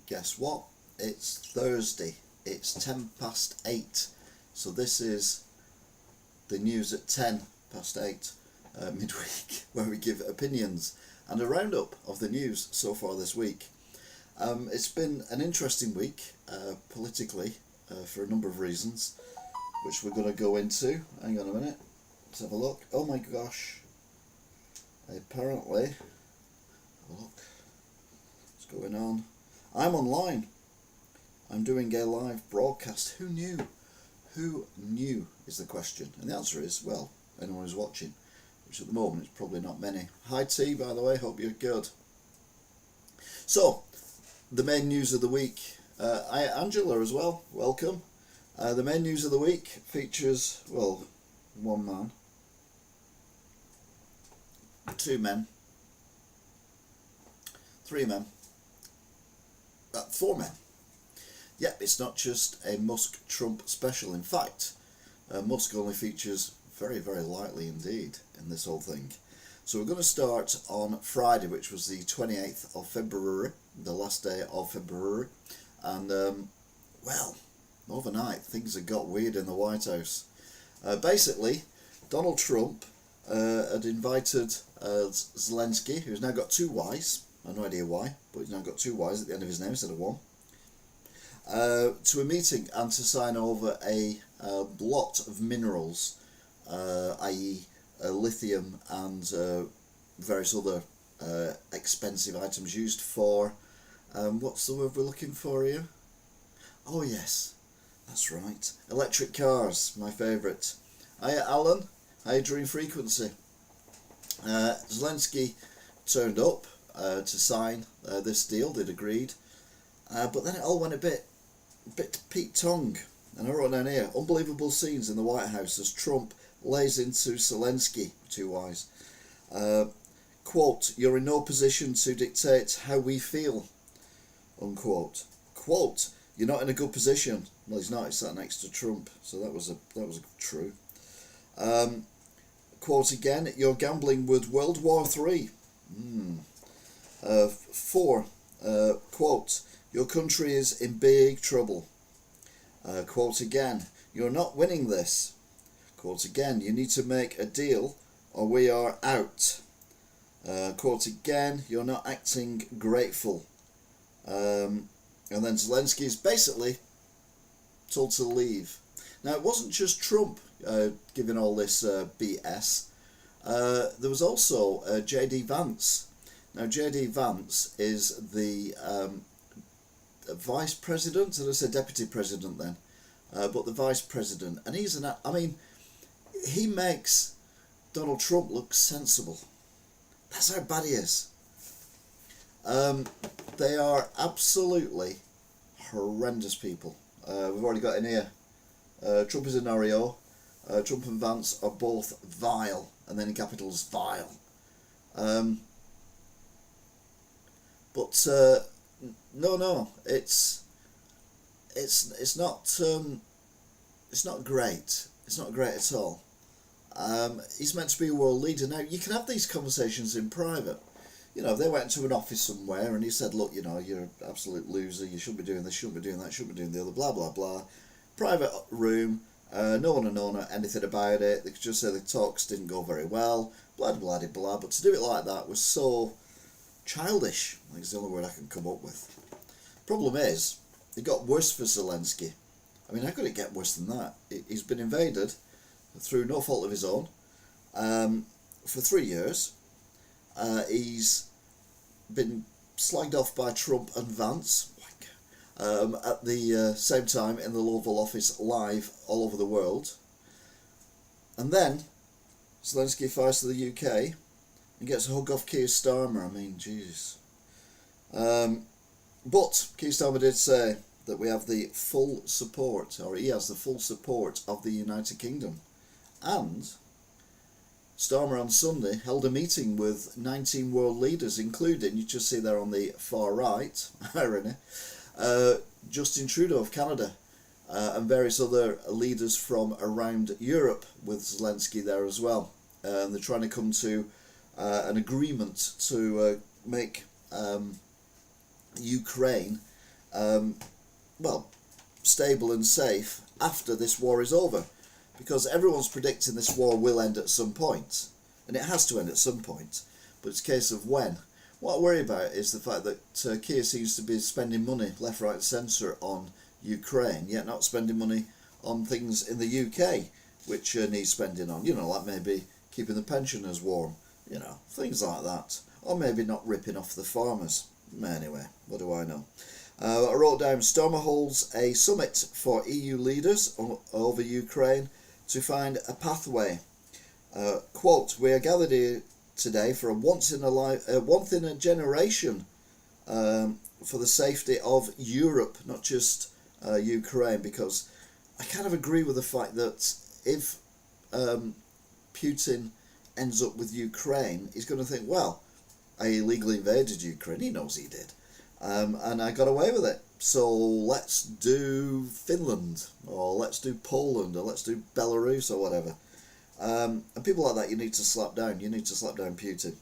Guess what? It's Thursday. It's 8:10. So this is the news at 8:10, midweek, where we give opinions and a roundup of the news so far this week. It's been an interesting week politically for a number of reasons, which we're going to go into. Hang on a minute. Let's have a look. Oh my gosh. Apparently, look, what's going on? I'm online. I'm doing a live broadcast. Who knew? Who knew is the question. And the answer is, well, anyone who's watching, which at the moment is probably not many. Hi T, by the way, hope you're good. So, the main news of the week. Hi Angela as well, welcome. The main news of the week features, well, one man, two men, three men, four men. Yep, it's not just a Musk-Trump special. In fact, Musk only features very, very lightly indeed in this whole thing. So we're going to start on Friday, which was the 28th of February, the last day of February. And, well, overnight things had got weird in the White House. Basically, Donald Trump had invited Zelensky, who's now got two Ys, I have no idea why, but he's now got two Ys at the end of his name instead of one, to a meeting and to sign over a lot of minerals, i.e. lithium and various other expensive items used for, what's the word we're looking for here? Oh yes, that's right, electric cars, my favourite. Hiya Alan, hiya Dream Frequency. Zelensky turned up to sign this deal, they'd agreed, but then it all went a bit Pete Tong, and I wrote down here, unbelievable scenes in the White House as Trump lays into Zelensky, two Ys, quote, you're in no position to dictate how we feel, unquote. Quote, you're not in a good position. Well, he's not, he sat next to Trump, so that was true. Quote again, you're gambling with World War III. 4, quote, your country is in big trouble. Quote again, you're not winning this. Quote again, you need to make a deal or we are out. Quote again, you're not acting grateful. And then Zelensky is basically told to leave. Now, it wasn't just Trump giving all this BS. There was also JD Vance. Now, JD Vance is the vice president, did I say deputy president then? But the vice president. And he's he makes Donald Trump look sensible. That's how bad he is. They are absolutely horrendous people. We've already got in here. Trump is an Oreo. Trump and Vance are both vile, and then in capitals vile. But no, it's not great. It's not great at all. He's meant to be a world leader. Now, you can have these conversations in private. You know, if they went to an office somewhere and he said, look, you know, you're an absolute loser, you shouldn't be doing this, shouldn't be doing that, shouldn't be doing the other, blah, blah, blah. Private room, no one will know anything about it. They could just say the talks didn't go very well, blah, blah, blah, blah. But to do it like that was so childish. I think it's the only word I can come up with. Problem is, it got worse for Zelensky. I mean, how could it get worse than that? He's been invaded through no fault of his own for 3 years. He's been slagged off by Trump and Vance at the same time in the Oval Office live all over the world. And then Zelensky flies to the UK and gets a hug off Keir Starmer. I mean, Jesus. But Keir Starmer did say that we have the full support, or he has the full support of the United Kingdom. And Starmer on Sunday held a meeting with 19 world leaders, including, you just see there on the far right, irony, Justin Trudeau of Canada, and various other leaders from around Europe, with Zelensky there as well. And they're trying to come to an agreement to make Ukraine, well, stable and safe after this war is over, because everyone's predicting this war will end at some point, and it has to end at some point, but it's a case of when. What I worry about is the fact that Kiev seems to be spending money left, right and centre on Ukraine, yet not spending money on things in the UK which needs spending on, like maybe keeping the pensioners warm, things like that, or maybe not ripping off the farmers. Anyway, what do I know? I wrote down, Starmer holds a summit for EU leaders over Ukraine to find a pathway. Quote, we are gathered here today for a once in a generation for the safety of Europe, not just Ukraine, because I kind of agree with the fact that if Putin ends up with Ukraine, he's going to think, well, I illegally invaded Ukraine, he knows he did, and I got away with it, so let's do Finland, or let's do Poland, or let's do Belarus, or whatever. And people like that you need to slap down. You need to slap down Putin.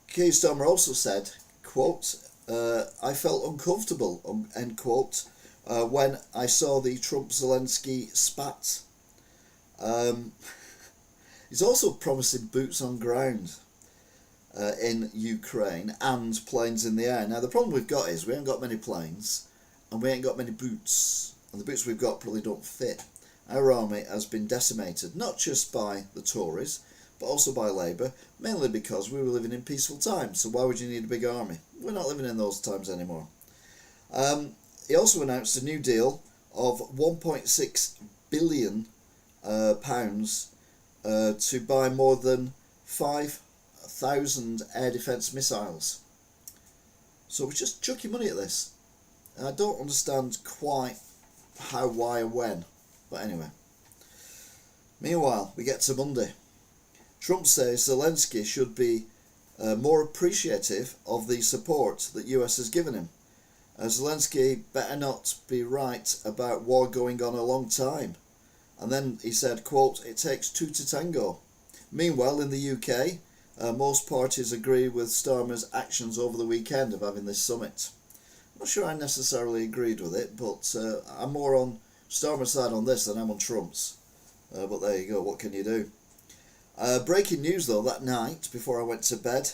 Keir Starmer also said, quote, I felt uncomfortable, end quote, when I saw the Trump-Zelensky spat. He's also promising boots on ground in Ukraine and planes in the air. Now the problem we've got is we ain't got many planes and we ain't got many boots, and the boots we've got probably don't fit. Our army has been decimated, not just by the Tories, but also by Labour, mainly because we were living in peaceful times, so why would you need a big army? We're not living in those times anymore. He also announced a new deal of £1.6 billion to buy more than 5,000 air defence missiles. So we're just chucking money at this. I don't understand quite how, why and when. But anyway. Meanwhile, we get to Monday. Trump says Zelensky should be more appreciative of the support that US has given him. Zelensky better not be right about war going on a long time. And then he said, quote, it takes two to tango. Meanwhile, in the UK, most parties agree with Starmer's actions over the weekend of having this summit. I'm not sure I necessarily agreed with it, but I'm more on Starmer's side on this than I'm on Trump's. But there you go, what can you do? Breaking news though, that night before I went to bed,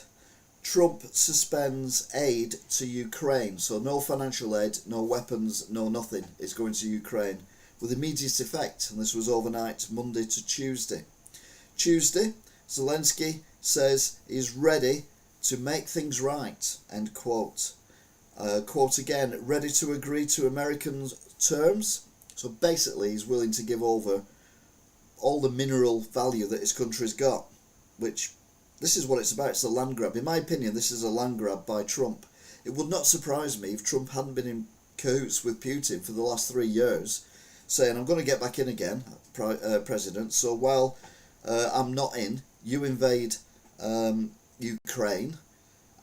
Trump suspends aid to Ukraine. So no financial aid, no weapons, no nothing is going to Ukraine with immediate effect. And this was overnight, Monday to Tuesday. Tuesday, Zelensky says he's ready to make things right, end quote. Quote again, ready to agree to American terms. So basically he's willing to give over all the mineral value that his country's got, which this is what it's about. It's a land grab. In my opinion, this is a land grab by Trump. It would not surprise me if Trump hadn't been in cahoots with Putin for the last 3 years, saying, I'm going to get back in again, President, so while I'm not in, you invade Ukraine,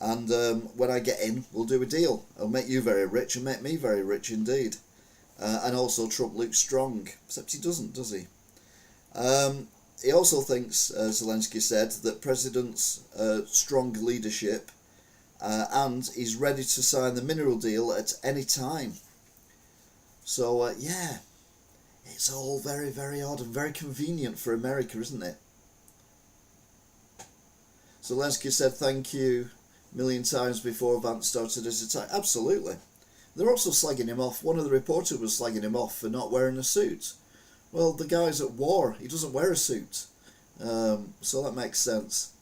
and when I get in, we'll do a deal. I'll make you very rich and make me very rich indeed. And also Trump looks strong, except he doesn't, does he? He also thinks, Zelensky said, that President's strong leadership and he's ready to sign the mineral deal at any time. So, yeah, it's all very, very odd and very convenient for America, isn't it? Zelensky said thank you a million times before Vance started his attack. Absolutely. They're also slagging him off. One of the reporters was slagging him off for not wearing a suit. Well, the guy's at war. He doesn't wear a suit. So that makes sense.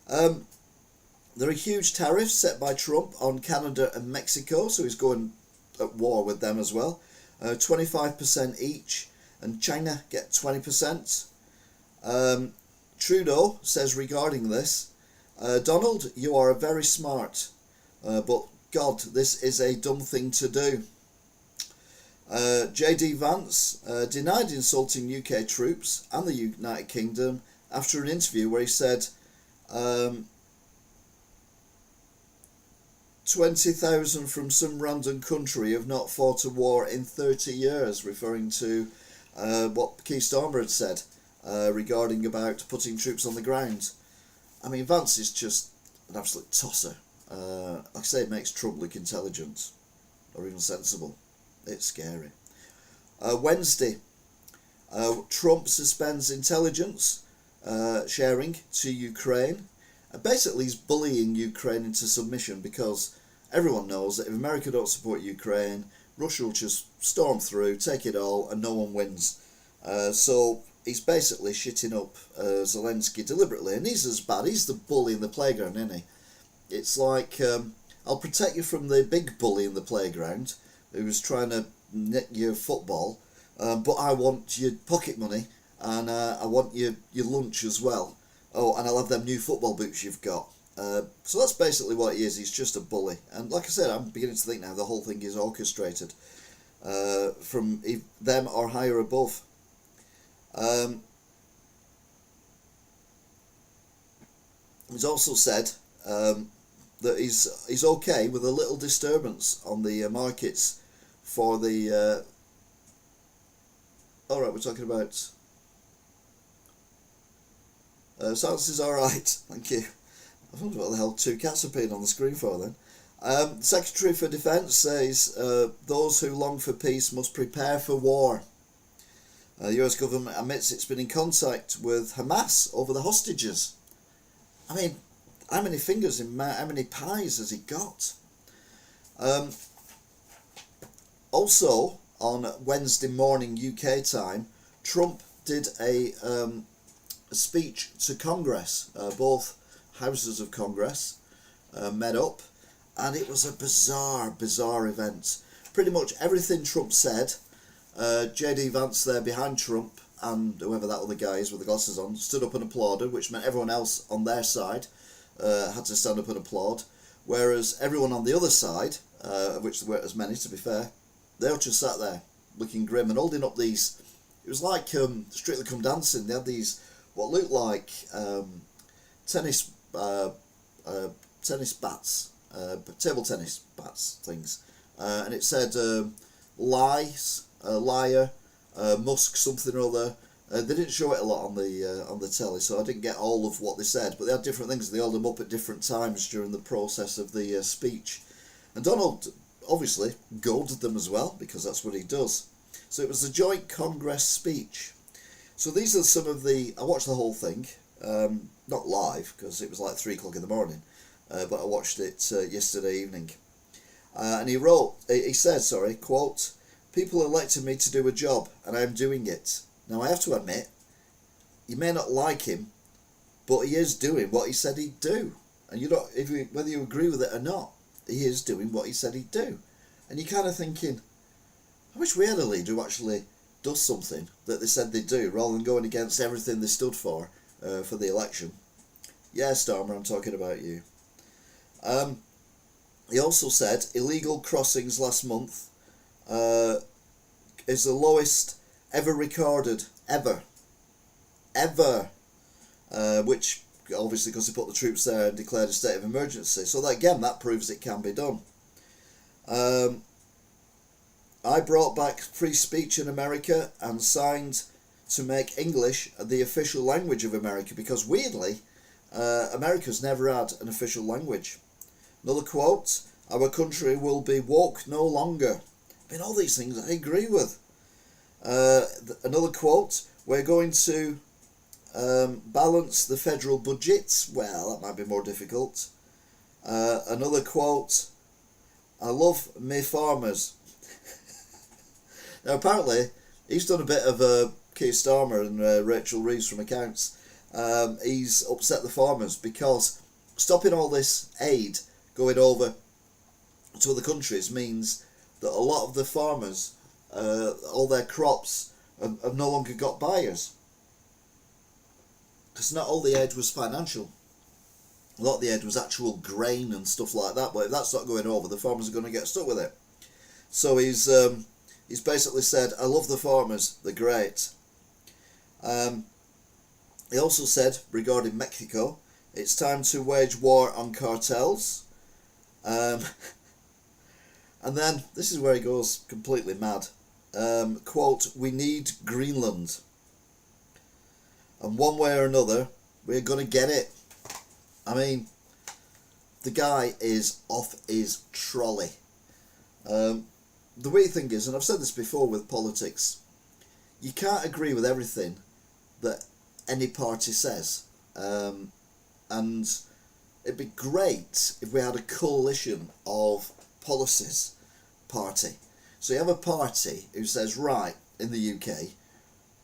There are huge tariffs set by Trump on Canada and Mexico, so he's going at war with them as well. 25% each, and China get 20%. Trudeau says regarding this, Donald, you are very smart, but God, this is a dumb thing to do. JD Vance denied insulting UK troops and the United Kingdom after an interview where he said 20,000 from some random country have not fought a war in 30 years, referring to what Keir Starmer had said regarding about putting troops on the ground. I mean, Vance is just an absolute tosser. Like I say, it makes Trump look intelligent or even sensible. It's scary. Wednesday, Trump suspends intelligence sharing to Ukraine. Basically, he's bullying Ukraine into submission because everyone knows that if America don't support Ukraine, Russia will just storm through, take it all, and no one wins. So he's basically shitting up Zelensky deliberately, and he's as bad. He's the bully in the playground, isn't he? It's like, I'll protect you from the big bully in the playground who was trying to nick your football, but I want your pocket money, and I want your lunch as well. Oh, and I'll have them new football boots you've got. So that's basically what he is. He's just a bully. And like I said, I'm beginning to think now the whole thing is orchestrated from them or higher above. He's also said that he's okay with a little disturbance on the markets for the... Alright, we're talking about... silence is alright, thank you. I wonder what the hell two cats appeared on the screen for then. Secretary for Defence says those who long for peace must prepare for war. The US government admits it's been in contact with Hamas over the hostages. I mean, how many fingers in how many pies has he got? Also, on Wednesday morning UK time, Trump did a speech to Congress. Both houses of Congress met up, and it was a bizarre event. Pretty much everything Trump said, JD Vance there behind Trump, and whoever that other guy is with the glasses on, stood up and applauded, which meant everyone else on their side had to stand up and applaud, whereas everyone on the other side, of which there weren't as many to be fair, they all just sat there looking grim and holding up these... It was like Strictly Come Dancing. They had these what looked like tennis bats, table tennis bats things, and it said lies, liar, Musk something or other. They didn't show it a lot on the telly, so I didn't get all of what they said, but they had different things. They held them up at different times during the process of the speech, and Donald obviously goaded them as well, because that's what he does. So it was a joint Congress speech. So these are some of the... I watched the whole thing, not live, because it was like 3 o'clock in the morning, but I watched it yesterday evening. And he said, quote, "People elected me to do a job, and I'm doing it. Now I have to admit, you may not like him, but he is doing what he said he'd do. And whether you agree with it or not, he is doing what he said he'd do." And you're kind of thinking, I wish we had a leader who actually does something that they said they'd do, rather than going against everything they stood for the election. Yeah, Starmer, I'm talking about you. He also said illegal crossings last month is the lowest ever recorded, ever, which obviously because they put the troops there and declared a state of emergency. So that, again, that proves it can be done. I brought back free speech in America and signed to make English the official language of America, because weirdly, America's never had an official language. Another quote, "Our country will be woke no longer." I mean, all these things I agree with. Another quote, "We're going to balance the federal budget." Well, that might be more difficult. Another quote, "I love me farmers." Now, apparently, he's done a bit of Keir Starmer and Rachel Reeves from accounts. He's upset the farmers because stopping all this aid going over to other countries means that a lot of the farmers, all their crops, have no longer got buyers. Because not all the aid was financial. A lot of the aid was actual grain and stuff like that, but if that's not going over, the farmers are going to get stuck with it. So he's basically said, "I love the farmers, they're great." He also said, regarding Mexico, "It's time to wage war on cartels." And then, this is where he goes completely mad. Quote, "We need Greenland. And one way or another, we're going to get it." I mean, the guy is off his trolley. The weird thing is, and I've said this before with politics, you can't agree with everything that any party says. And it'd be great if we had a coalition of policies party. So you have a party who says, right, in the UK,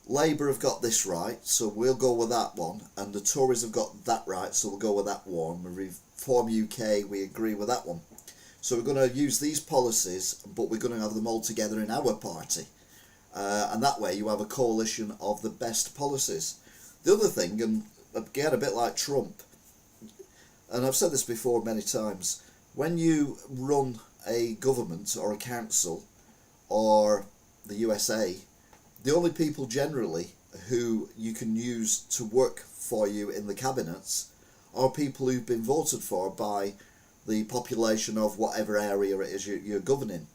Labour have got this right, so we'll go with that one, and the Tories have got that right, so we'll go with that one. Reform UK, we agree with that one. So we're going to use these policies, but we're going to have them all together in our party. And that way you have a coalition of the best policies. The other thing, and again a bit like Trump, and I've said this before many times, when you run a government or a council or the USA, the only people generally who you can use to work for you in the cabinets are people who've been voted for by the population of whatever area it is you're governing.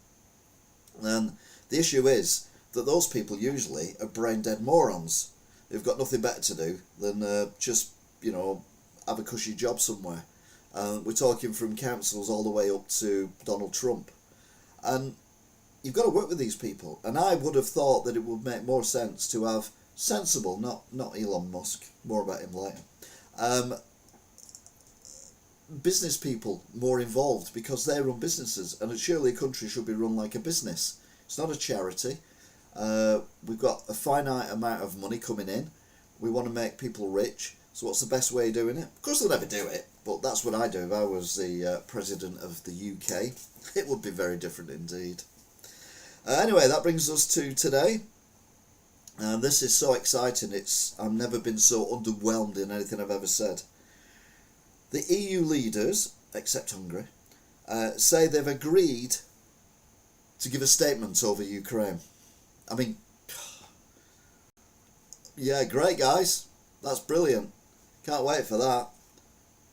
And the issue is that those people usually are brain dead morons who've got nothing better to do than just, have a cushy job somewhere. We're talking from councils all the way up to Donald Trump. And you've got to work with these people. And I would have thought that it would make more sense to have sensible, not Elon Musk, more about him later, business people more involved, because they run businesses, and surely a country should be run like a business. It's not a charity. We've got a finite amount of money coming in. We want to make people rich. So what's the best way of doing it? Of course they'll never do it, but that's what I do if I was the president of the UK. It would be very different indeed. Anyway, that brings us to today. This is so exciting. I've never been so underwhelmed in anything I've ever said. The EU leaders, except Hungary, say they've agreed to give a statement over Ukraine. I mean, yeah, great guys. That's brilliant. Can't wait for that.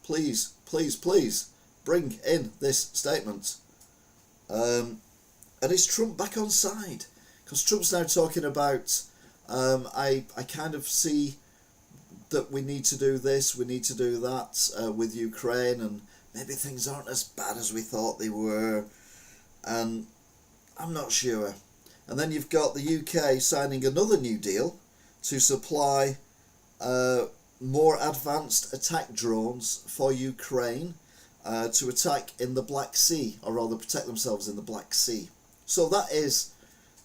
Please, please, please bring in this statement. And is Trump back on side? Because Trump's now talking about, I kind of see that we need to do this, we need to do that with Ukraine, and maybe things aren't as bad as we thought they were, and I'm not sure. And then you've got the UK signing another new deal to supply more advanced attack drones for Ukraine to attack in the Black Sea, or rather protect themselves in the Black Sea. So that is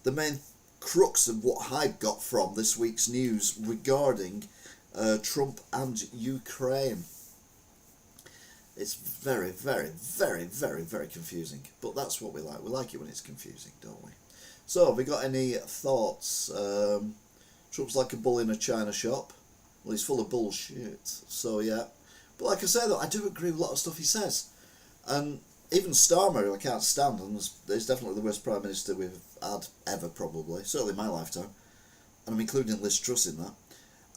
the main crux of what I've got from this week's news regarding Trump and Ukraine. It's very, very, very, very, very confusing. But that's what we like. We like it when it's confusing, don't we? So, have we got any thoughts? Trump's like a bull in a china shop. Well, he's full of bullshit. So, yeah. But like I say, though, I do agree with a lot of stuff he says. And even Starmer, who I can't stand, and is definitely the worst Prime Minister we've had ever, probably. Certainly in my lifetime. And I'm including Liz Truss in that.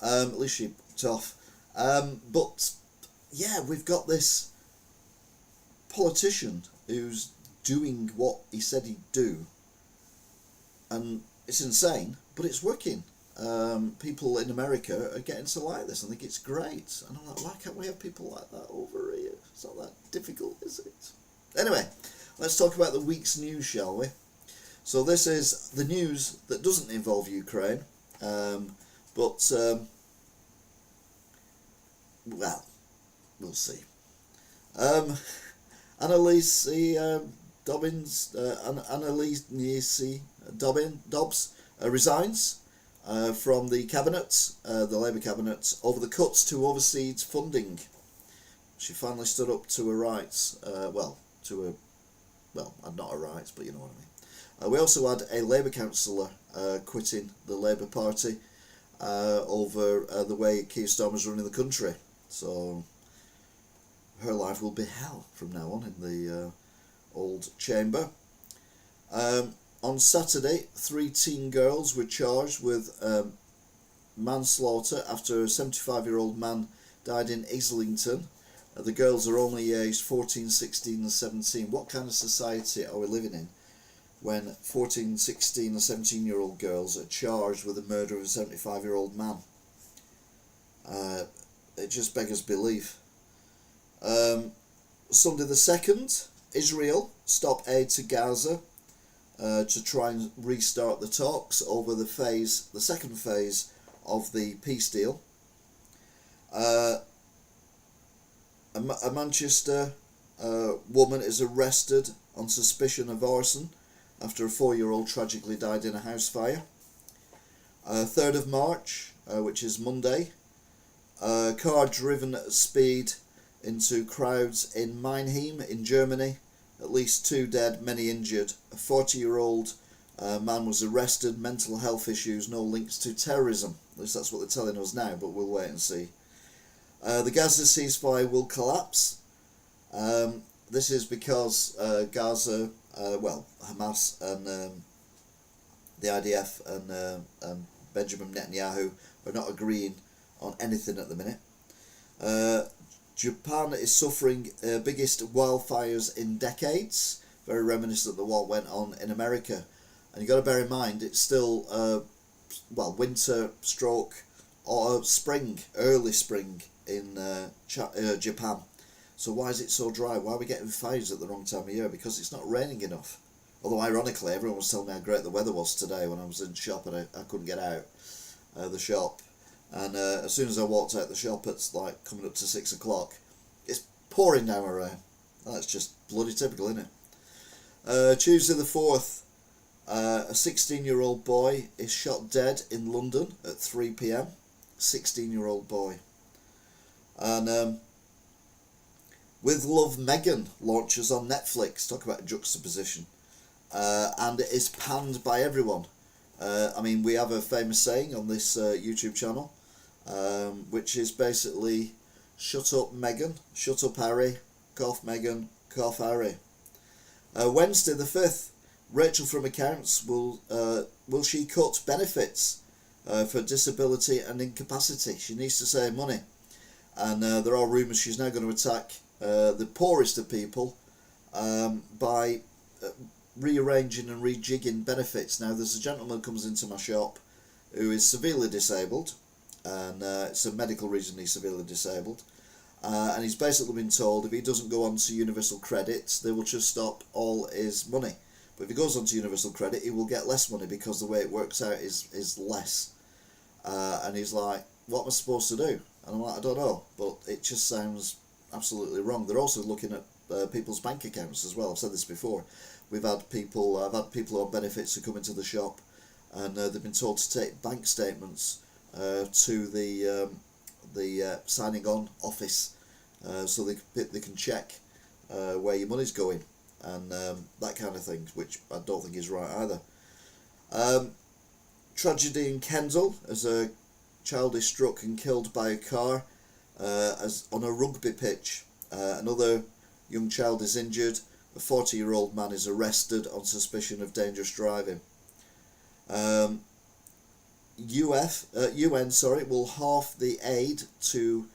At least she tough. But, yeah, we've got this politician who's doing what he said he'd do. And it's insane, but it's working. People in America are getting to like this and think it's great. And I'm like, why can't we have people like that over here? It's not that difficult, is it? Anyway, let's talk about the week's news, shall we? So this is the news that doesn't involve Ukraine. But, well, we'll see. Annalise Dobbs resigns from the cabinet, the Labour cabinet, over the cuts to overseas funding. She finally stood up to her rights. Not her rights, but you know what I mean. We also had a Labour councillor quitting the Labour Party over the way Keir Starmer's running the country. So her life will be hell from now on in the old chamber. On Saturday, 3 teen girls were charged with manslaughter after a 75-year-old man died in Islington. The girls are only aged 14, 16 and 17. What kind of society are we living in when 14, 16 and 17-year-old girls are charged with the murder of a 75-year-old man? It just beggars belief. Sunday the 2nd, Israel stop aid to Gaza to try and restart the talks over the second phase of the peace deal. A Manchester woman is arrested on suspicion of arson after a 4-year-old tragically died in a house fire. 3rd of March, which is Monday, a car driven at speed into crowds in Mannheim in Germany. At least 2 dead, many injured. A 40-year-old man was arrested, mental health issues, no links to terrorism. At least that's what they're telling us now, but we'll wait and see. The Gaza ceasefire will collapse. This is because Gaza, Hamas and the IDF and Benjamin Netanyahu are not agreeing on anything at the minute. Japan is suffering biggest wildfires in decades, very reminiscent of what went on in America. And you've got to bear in mind, it's still winter stroke or spring, early spring in Japan. So why is it so dry? Why are we getting fires at the wrong time of year? Because it's not raining enough. Although ironically, everyone was telling me how great the weather was today when I was in the shop and I couldn't get out the shop. And as soon as I walked out the shop, it's like coming up to 6 o'clock. It's pouring down my rain. That's just bloody typical, isn't it? Tuesday the 4th, a 16-year-old boy is shot dead in London at 3 p.m. 16-year-old boy. And With Love, Meghan launches on Netflix. Talk about a juxtaposition. And it is panned by everyone. We have a famous saying on this YouTube channel, which is basically, shut up Meghan, shut up Harry, cough Meghan, cough Harry. Wednesday the 5th, Rachel from Accounts will she cut benefits for disability and incapacity? She needs to save money. And there are rumours she's now going to attack the poorest of people by rearranging and rejigging benefits. Now, there's a gentleman who comes into my shop who is severely disabled, and it's a medical reason he's severely disabled, and he's basically been told if he doesn't go on to universal credit, they will just stop all his money. But if he goes on to universal credit, he will get less money because the way it works out is less. And he's like, what am I supposed to do? And I'm like, I don't know, but it just sounds absolutely wrong. They're also looking at people's bank accounts as well. I've said this before. I've had people who on benefits who come into the shop, and they've been told to take bank statements to the signing on office, so they can check where your money's going, and that kind of thing, which I don't think is right either. Tragedy in Kendal as a child is struck and killed by a car as on a rugby pitch. Another young child is injured. A 40-year-old man is arrested on suspicion of dangerous driving. UN will halve the aid to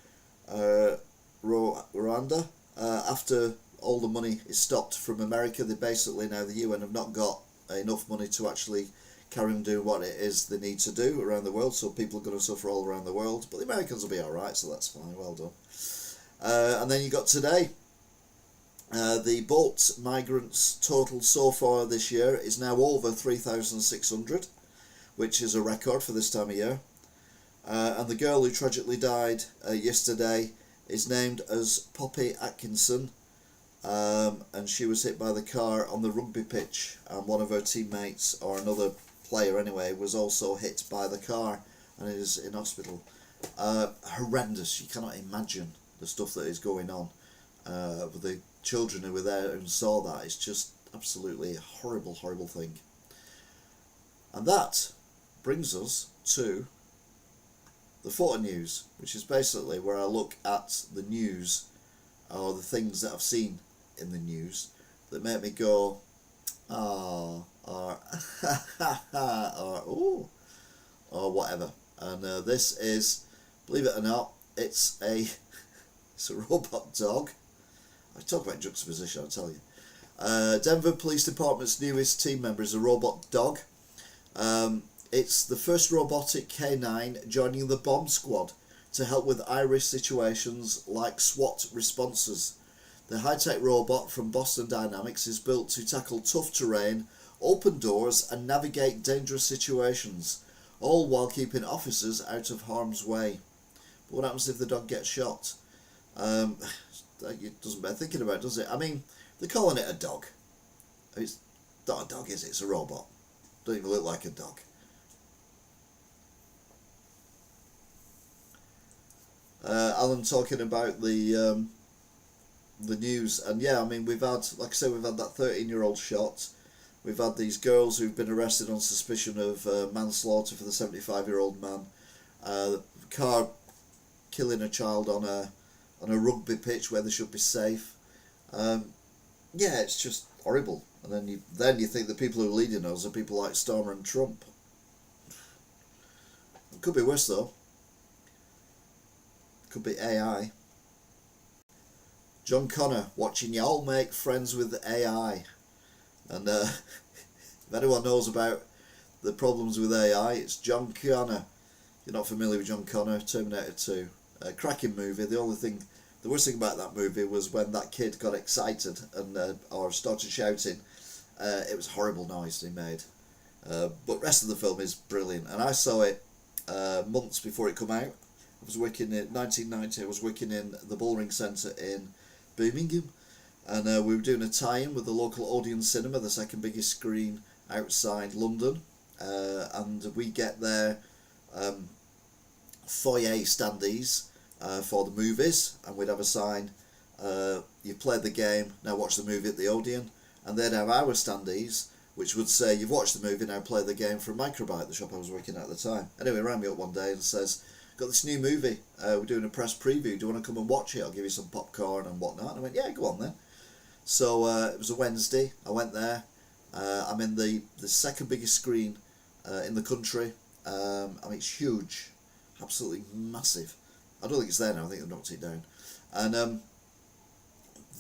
Rwanda after all the money is stopped from America. They basically, now the UN have not got enough money to actually carry on doing what it is they need to do around the world, so people are going to suffer all around the world, but the Americans will be alright, so that's fine, well done. And then you got today. The boat migrants total so far this year is now over 3,600, which is a record for this time of year. And the girl who tragically died yesterday is named as Poppy Atkinson, and she was hit by the car on the rugby pitch, and one of her teammates, or another player anyway, was also hit by the car and is in hospital. Horrendous. You cannot imagine the stuff that is going on with the children who were there and saw that. It's just absolutely a horrible, horrible thing. And that brings us to the photo news, which is basically where I look at the news or the things that I've seen in the news that make me go, ah, or or ooh, or whatever. And this is, believe it or not, it's a robot dog. I talk about juxtaposition, I'll tell you. Denver Police Department's newest team member is a robot dog. It's the first robotic canine joining the bomb squad to help with high-risk situations like SWAT responses. The high-tech robot from Boston Dynamics is built to tackle tough terrain, open doors and navigate dangerous situations, all while keeping officers out of harm's way. But what happens if the dog gets shot? It doesn't bear thinking about, does it? I mean, they're calling it a dog. It's not a dog, is it? It's a robot. Don't even look like a dog. Alan talking about the news, and yeah, I mean, we've had, like I said, we've had that 13-year-old shot. We've had these girls who've been arrested on suspicion of manslaughter for the 75-year-old man. The car killing a child on a rugby pitch where they should be safe. Yeah, it's just horrible. And then you think the people who are leading us are people like Stormer and Trump. It could be worse though. Could be AI. John Connor watching y'all make friends with AI. And if anyone knows about the problems with AI, it's John Connor. If you're not familiar with John Connor, Terminator 2. Cracking movie. The worst thing about that movie was when that kid got excited and or started shouting. It was a horrible noise he made. But the rest of the film is brilliant. And I saw it months before it came out. I was working in 1990. I was working in the Bullring Centre in Birmingham, and we were doing a tie-in with the local Odeon Cinema, the second biggest screen outside London, and we get their foyer standees for the movies, and we'd have a sign, you played the game, now watch the movie at the Odeon, and they'd have our standees which would say, you've watched the movie, now play the game from Microbyte, the shop I was working at the time. Anyway, he rang me up one day and says, got this new movie, we're doing a press preview, do you want to come and watch it? I'll give you some popcorn and whatnot. And I went, yeah, go on then. So it was a Wednesday, I went there, I'm in the second biggest screen in the country. I mean, it's huge, absolutely massive. I don't think it's there now, I think they've knocked it down. And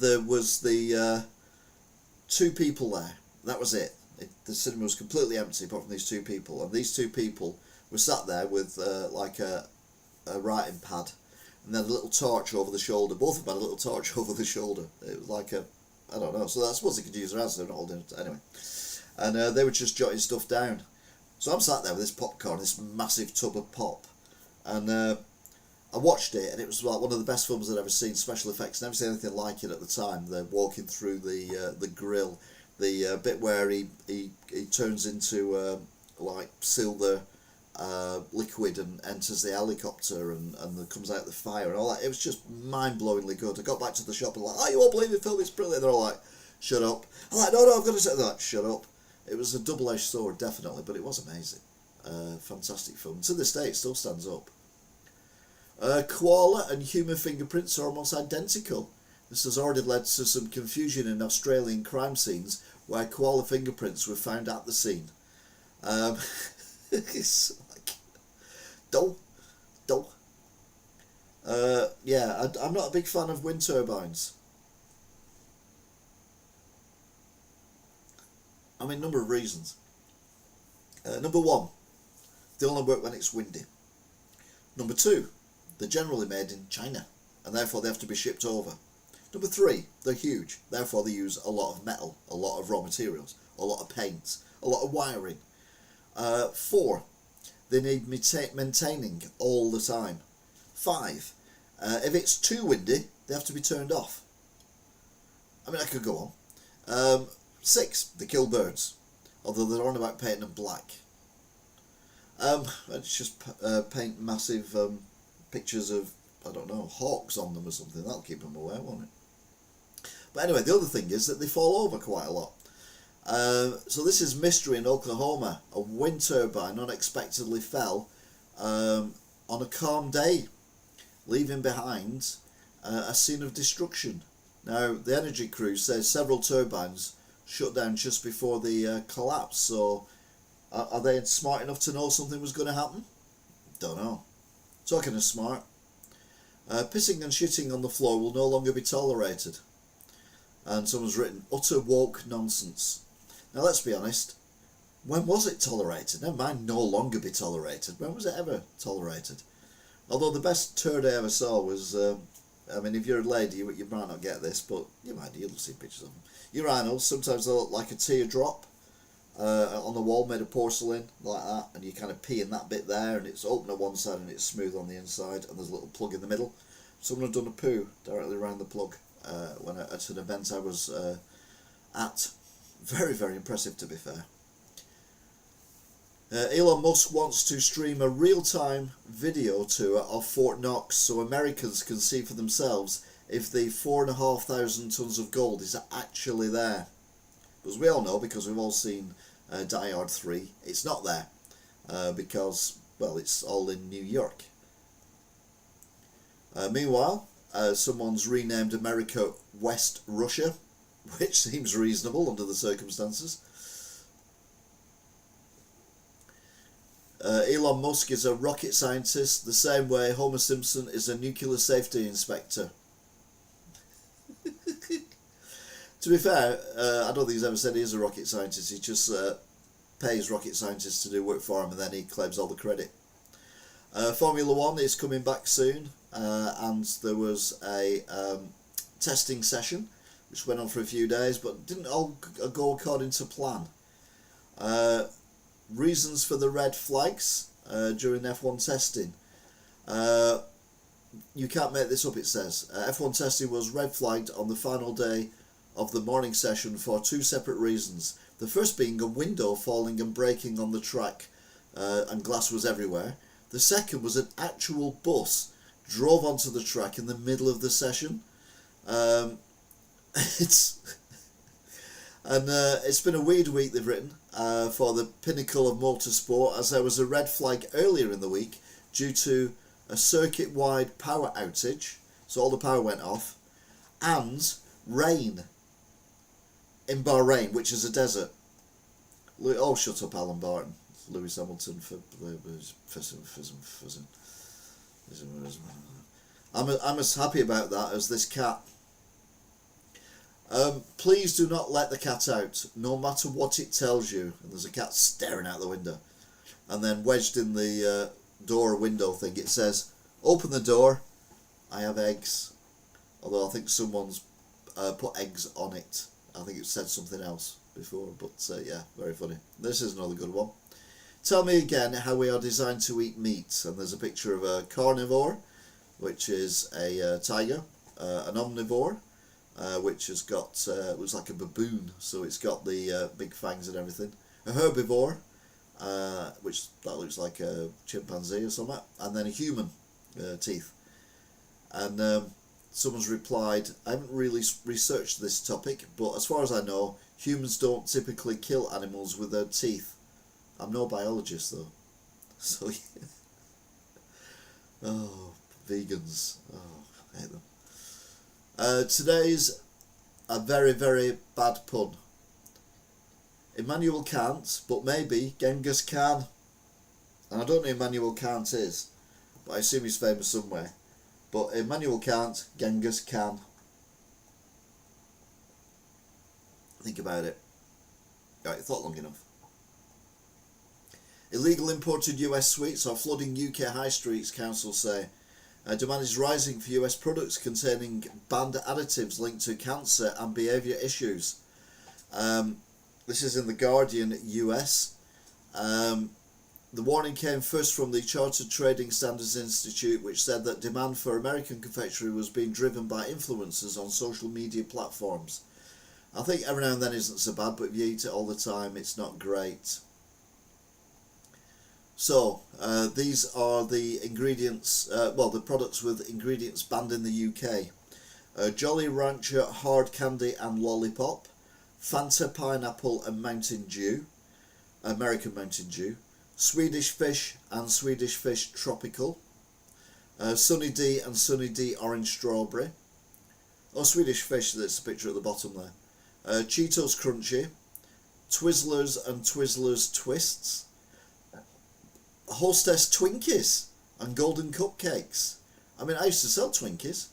there was the two people there, that was it. The cinema was completely empty apart from these two people, and these two people were sat there with like a writing pad, and they had a little torch over the shoulder. Both of them had a little torch over the shoulder. It was like I don't know, so I suppose they could use their hands, they're not holding it anyway. And they were just jotting stuff down. So I'm sat there with this popcorn, this massive tub of pop, and I watched it, and it was like one of the best films I'd ever seen. Special effects, never seen anything like it at the time. They're walking through the grill, the bit where he turns into like silver liquid and enters the helicopter and comes out the fire and all that. It was just mind-blowingly good. I got back to the shop and like, oh, you won't believe the film, it's brilliant. They're all like, shut up. I'm like, no, I've got to say that. Shut up. It was a double-edged sword, definitely, but it was amazing. Fantastic film. To this day, it still stands up. Koala and human fingerprints are almost identical. This has already led to some confusion in Australian crime scenes where koala fingerprints were found at the scene. It's like, don't. Yeah, I'm not a big fan of wind turbines. I mean, a number of reasons. Number one, they only work when it's windy. Number two, they're generally made in China, and therefore they have to be shipped over. Number three, they're huge, therefore they use a lot of metal, a lot of raw materials, a lot of paint, a lot of wiring. 4, they need maintaining all the time. 5, if it's too windy, they have to be turned off. I mean, I could go on. 6, they kill birds, although they're on about painting them black. It's just paint massive pictures of, I don't know, hawks on them or something. That'll keep them away, won't it? But anyway, the other thing is that they fall over quite a lot. So this is mystery in Oklahoma. A wind turbine unexpectedly fell on a calm day, leaving behind a scene of destruction. Now, the energy crew says several turbines shut down just before the collapse. So, are they smart enough to know something was going to happen? Don't know. Talking of smart, pissing and shitting on the floor will no longer be tolerated. And someone's written, utter woke nonsense. Now let's be honest, when was it tolerated? Never mind no longer be tolerated. When was it ever tolerated? Although the best turd I ever saw was I mean, if you're a lady, you might not get this, but you might. You'll see pictures of them. Urinals, sometimes they look like a teardrop on the wall, made of porcelain, like that, and you kind of pee in that bit there, and it's open at one side and it's smooth on the inside, and there's a little plug in the middle. Someone had done a poo directly around the plug at an event I was at. Very, very impressive, to be fair. Elon Musk wants to stream a real-time video tour of Fort Knox so Americans can see for themselves if the 4,500 tons of gold is actually there. As we all know, because we've all seen Die Hard 3, it's not there because, well, it's all in New York. Meanwhile, someone's renamed America West Russia, which seems reasonable under the circumstances. Elon Musk is a rocket scientist the same way Homer Simpson is a nuclear safety inspector. To be fair, I don't think he's ever said he is a rocket scientist. He just pays rocket scientists to do work for him and then he claims all the credit. Formula 1 is coming back soon and there was a testing session which went on for a few days but didn't all go according to plan. Reasons for the red flags during F1 testing. You can't make this up, it says. F1 testing was red flagged on the final day of the morning session for two separate reasons. The first being a window falling and breaking on the track and glass was everywhere. The second was an actual bus drove onto the track in the middle of the session. It's been a weird week, they've written, for the pinnacle of motorsport, as there was a red flag earlier in the week due to a circuit-wide power outage, so all the power went off, and rain in Bahrain, which is a desert. Oh, shut up, Alan Barton. Lewis Hamilton for I'm as happy about that as this cat. Please do not let the cat out, no matter what it tells you. And there's a cat staring out the window. And then wedged in the door window thing, it says, "Open the door, I have eggs." Although I think someone's put eggs on it. I think it said something else before, but yeah, very funny. This is another good one. Tell me again how we are designed to eat meat. And there's a picture of a carnivore, which is a tiger, an omnivore, which has got, looks like a baboon, so it's got the big fangs and everything. A herbivore, which that looks like a chimpanzee or something, and then a human teeth. And someone's replied, I haven't really researched this topic, but as far as I know, humans don't typically kill animals with their teeth. I'm no biologist though. So yeah. Oh, vegans. Oh, I hate them. Today's a very, very bad pun. Immanuel Kant, but maybe Genghis Khan. And I don't know who Immanuel Kant is, but I assume he's famous somewhere. But Immanuel Kant, Genghis Khan. Think about it. Right, thought long enough. Illegal imported US sweets are flooding UK high streets, councils say. Demand is rising for US products containing banned additives linked to cancer and behaviour issues. This is in the Guardian, US. The warning came first from the Chartered Trading Standards Institute, which said that demand for American confectionery was being driven by influencers on social media platforms. I think every now and then isn't so bad, but if you eat it all the time, it's not great. So, these are the ingredients, the products with ingredients banned in the UK. Jolly Rancher Hard Candy and Lollipop, Fanta Pineapple and Mountain Dew, American Mountain Dew, Swedish Fish and Swedish Fish Tropical, Sunny D and Sunny D Orange Strawberry, Swedish Fish, that's the picture at the bottom there, Cheetos Crunchy, Twizzlers and Twizzlers Twists, Hostess Twinkies and Golden Cupcakes. I mean, I used to sell Twinkies.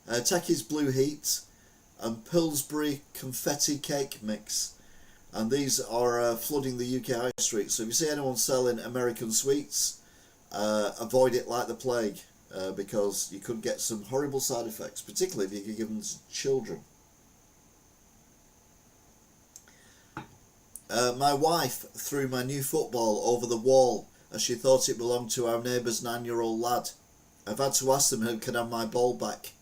Techie's Blue Heat and Pillsbury Confetti Cake Mix. And these are flooding the UK high street. So if you see anyone selling American sweets, avoid it like the plague. because you could get some horrible side effects, particularly if you could give them to children. My wife threw my new football over the wall as she thought it belonged to our neighbour's 9-year-old lad. I've had to ask them who can have my ball back.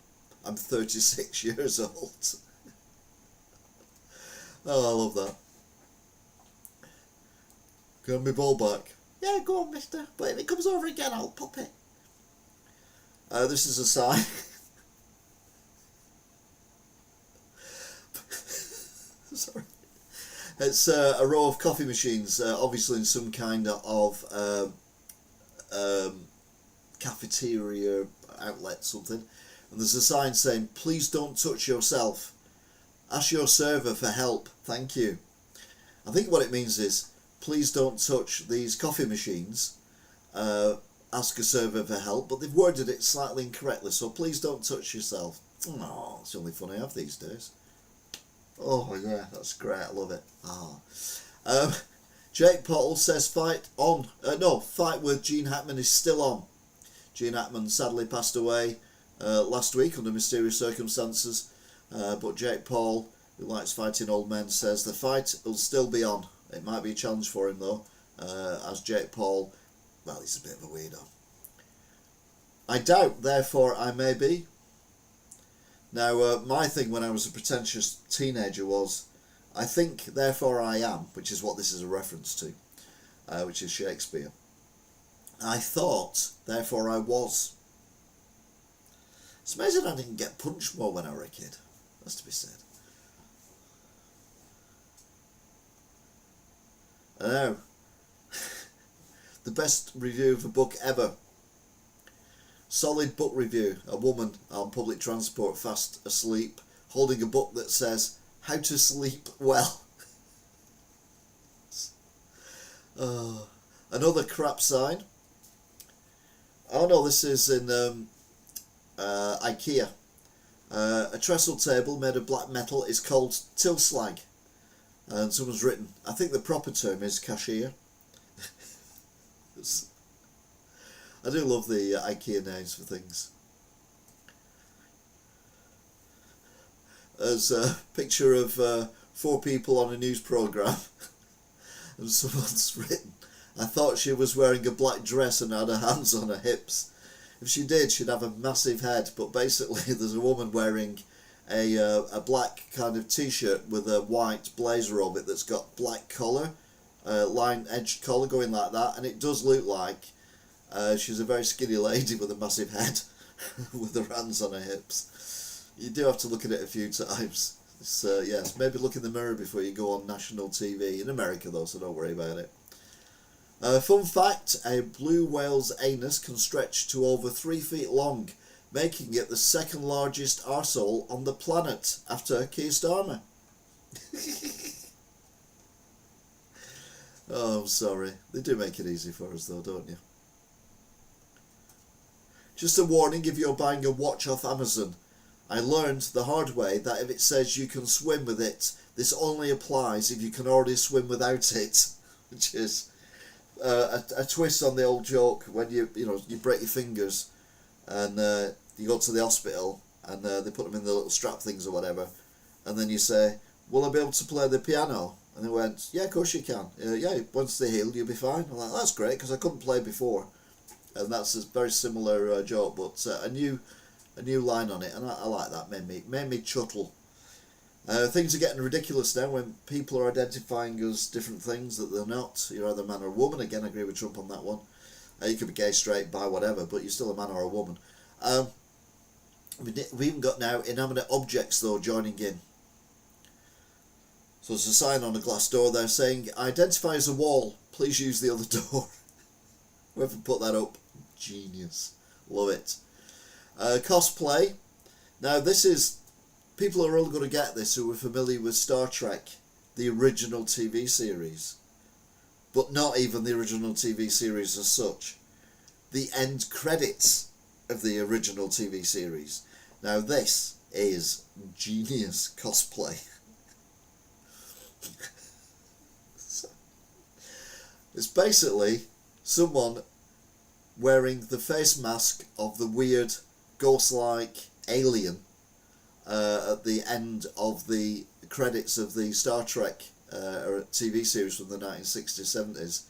I'm 36 years old. Oh, I love that. Can I have my ball back? Yeah, go on, mister. But if it comes over again, I'll pop it. This is a sign. Sorry. It's a row of coffee machines, obviously in some kind of cafeteria outlet, something. And there's a sign saying, "Please don't touch yourself. Ask your server for help. Thank you." I think what it means is, please don't touch these coffee machines. Ask a server for help. But they've worded it slightly incorrectly, so please don't touch yourself. Oh, it's the only fun I have these days. Oh yeah, that's great. I love it. Jake Paul says fight with Gene Hackman is still on. Gene Hackman sadly passed away last week under mysterious circumstances. But Jake Paul, who likes fighting old men, says the fight will still be on. It might be a challenge for him though, as Jake Paul, well, he's a bit of a weirdo. I doubt, therefore I may be. Now, my thing when I was a pretentious teenager was, I think, therefore I am, which is what this is a reference to, which is Shakespeare. I thought, therefore I was. It's amazing I didn't get punched more when I was a kid. That's to be said. I know. The best review of a book ever. Solid book review. A woman on public transport fast asleep holding a book that says how to sleep well. Another crap sign. Oh no, this is in IKEA. A trestle table made of black metal is called tilslag. And someone's written, I think the proper term is cashier. I do love the IKEA names for things. There's a picture of 4 people on a news programme, and someone's written, I thought she was wearing a black dress and had her hands on her hips. If she did, she'd have a massive head, but basically there's a woman wearing a black kind of t-shirt with a white blazer over it that's got black collar, line-edged collar going like that, and it does look like she's a very skinny lady with a massive head with her hands on her hips. You do have to look at it a few times. Yes, maybe look in the mirror before you go on national TV. In America though, so don't worry about it. Fun fact, a blue whale's anus can stretch to over 3 feet long, making it the second largest arsehole on the planet after Keir Starmer. Oh, I'm sorry. They do make it easy for us though, don't you? Just a warning if you're buying a watch off Amazon. I learned the hard way that if it says you can swim with it, this only applies if you can already swim without it, which is a twist on the old joke when you break your fingers and you go to the hospital and they put them in the little strap things or whatever, and then you say, will I be able to play the piano? And they went, yeah, of course you can. Yeah, once they heal, you'll be fine. I'm like, that's great, because I couldn't play before. And that's a very similar joke, but a new line on it, and I like that. Made me chuttle. Things are getting ridiculous now when people are identifying as different things that they're not. You're either a man or a woman. Again, I agree with Trump on that one. You could be gay, straight, bi, whatever, but you're still a man or a woman. We've even got now inanimate objects though joining in. So there's a sign on a glass door there saying, identify as a wall, please use the other door. Whoever put that up, genius. Love it. Cosplay. Now this is, people are all going to get this who are familiar with Star Trek, the original TV series. But not even the original TV series as such. The end credits of the original TV series. Now this is genius cosplay. It's basically someone wearing the face mask of the weird ghost-like alien at the end of the credits of the Star Trek TV series from the 1960s,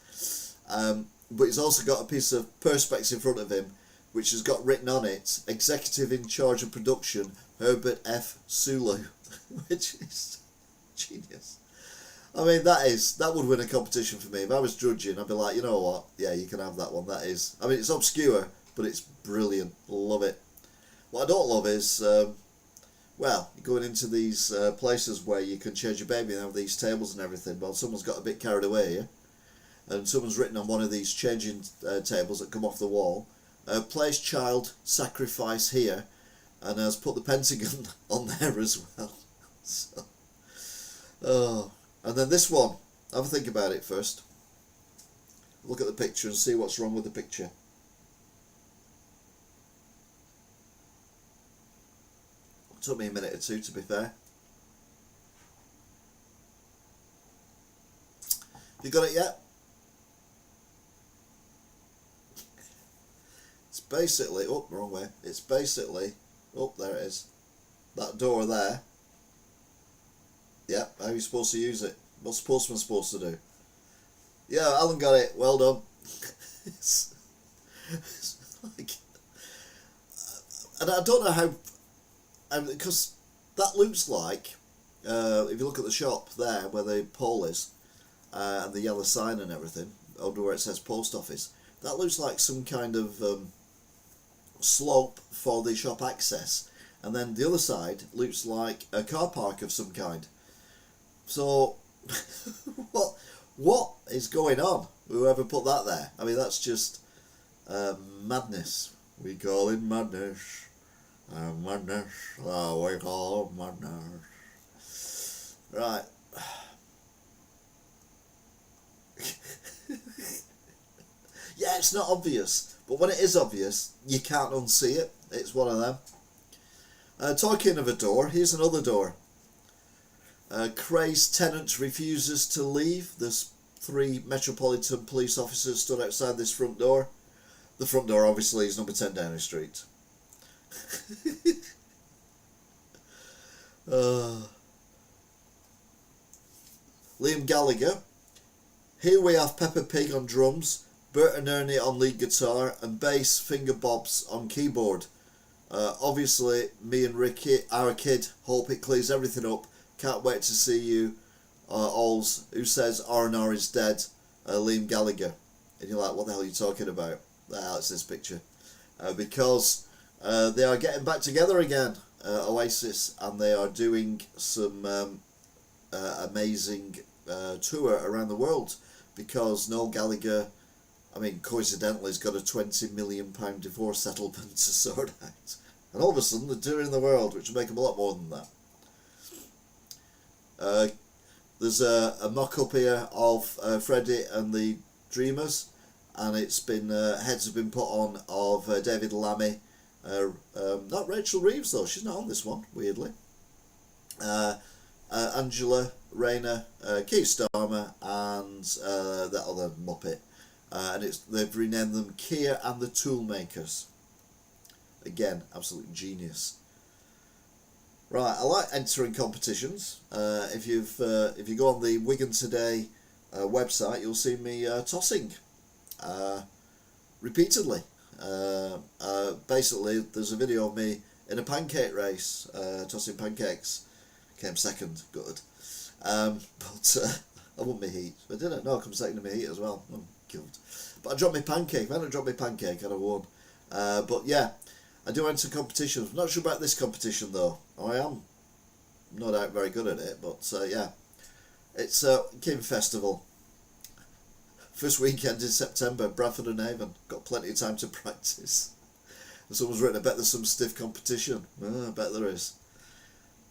70s. But he's also got a piece of perspex in front of him, which has got written on it, Executive in Charge of Production, Herbert F. Sulu, which is genius. I mean, that would win a competition for me. If I was judging, I'd be like, you know what, yeah, you can have that one. That is, I mean, it's obscure, but it's brilliant. Love it. What I don't love is, well, you're going into these places where you can change your baby and have these tables and everything. Well, someone's got a bit carried away here, and someone's written on one of these changing tables that come off the wall, place child sacrifice here, and has put the Pentagon on there as well. So, oh. And then this one, have a think about it first. Look at the picture and see what's wrong with the picture. It took me a minute or two, to be fair. You got it yet? It's basically, oh, wrong way. It's basically, oh, there it is. That door there. Yeah, how are you supposed to use it? What's the postman supposed to do? Yeah, Alan got it. Well done. it's like, and I don't know how, because that looks like, if you look at the shop there where the pole is, and the yellow sign and everything, under where it says post office, that looks like some kind of slope for the shop access, and then the other side looks like a car park of some kind. So, what is going on? Whoever put that there? I mean, that's just madness. We call it madness. Madness. Oh, we call it madness. Right. Yeah, it's not obvious, but when it is obvious, you can't unsee it. It's one of them. Talking of a door, here's another door. Crazed tenant refuses to leave. There's 3 Metropolitan Police officers stood outside this front door. The front door, obviously, is number 10 Downing Street. Liam Gallagher. Here we have Peppa Pig on drums, Bert and Ernie on lead guitar, and bass finger bobs on keyboard. Obviously, me and Ricky, our kid, hope it clears everything up. Can't wait to see you, alls. Who says R&R is dead? Liam Gallagher. And you're like, what the hell are you talking about? It's this picture. Because they are getting back together again, Oasis, and they are doing some amazing tour around the world. Because Noel Gallagher, I mean, coincidentally, has got a £20 million divorce settlement to sort out. And all of a sudden, they're touring the world, which will make them a lot more than that. There's a mock-up here of Freddie and the Dreamers, and it's been heads have been put on of David Lammy, not Rachel Reeves though, she's not on this one, weirdly. Angela Rayner, Keith Starmer, and that other Muppet, and they've renamed them Keir and the Toolmakers. Again, absolute genius. Right, I like entering competitions. If you go on the Wigan Today website, you'll see me tossing repeatedly. Basically, there's a video of me in a pancake race, tossing pancakes. Came second, good. But I won my heat. I didn't. No, I come second in my heat as well. I'm killed. But I dropped my pancake. If I hadn't dropped my pancake, I'd have won. But yeah, I do enter competitions. I'm not sure about this competition though. I am no doubt very good at it, but yeah. It's Kim Festival. First weekend in September, Bradford and Avon. Got plenty of time to practice. And someone's written, I bet there's some stiff competition. I bet there is.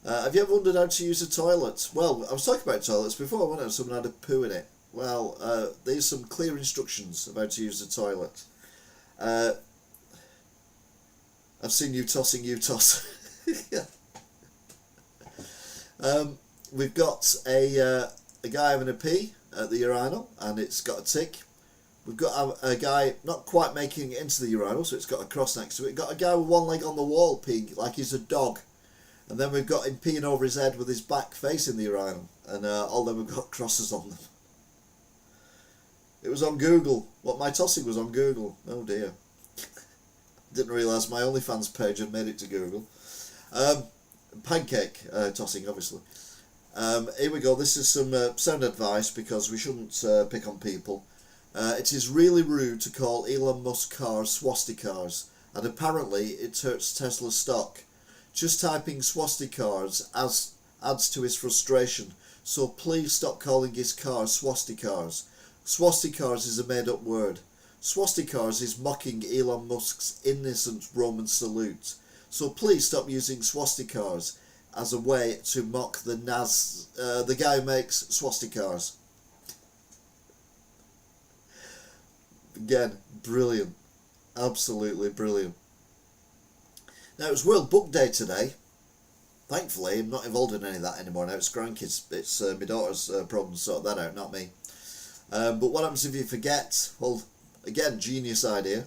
Have you ever wondered how to use a toilet? Well, I was talking about toilets before, wasn't I? Someone had a poo in it. Well, there's some clear instructions of how to use a toilet. I've seen you tossing, you toss. Yeah. We've got a guy having a pee at the urinal, and it's got a tick. We've got a guy not quite making it into the urinal, so it's got a cross next to it. We've got a guy with one leg on the wall peeing like he's a dog. And then we've got him peeing over his head with his back facing the urinal. And all them have got crosses on them. It was on Google. What, my tossing was on Google. Oh dear. Didn't realise my OnlyFans page had made it to Google. Pancake tossing, obviously. Here we go. This is some sound advice because we shouldn't pick on people. It is really rude to call Elon Musk cars swastikars, and apparently it hurts Tesla's stock. Just typing swastikars adds to his frustration, so please stop calling his cars swastikars. Swastikars is a made-up word. Swastikars is mocking Elon Musk's innocent Roman salute, so please stop using swastikars as a way to mock the guy who makes swastikars. Again, brilliant. Absolutely brilliant. Now, it was World Book Day today. Thankfully, I'm not involved in any of that anymore now. It's grandkids. It's my daughter's problem to sort that out, not me. But what happens if you forget? Well, again, genius idea.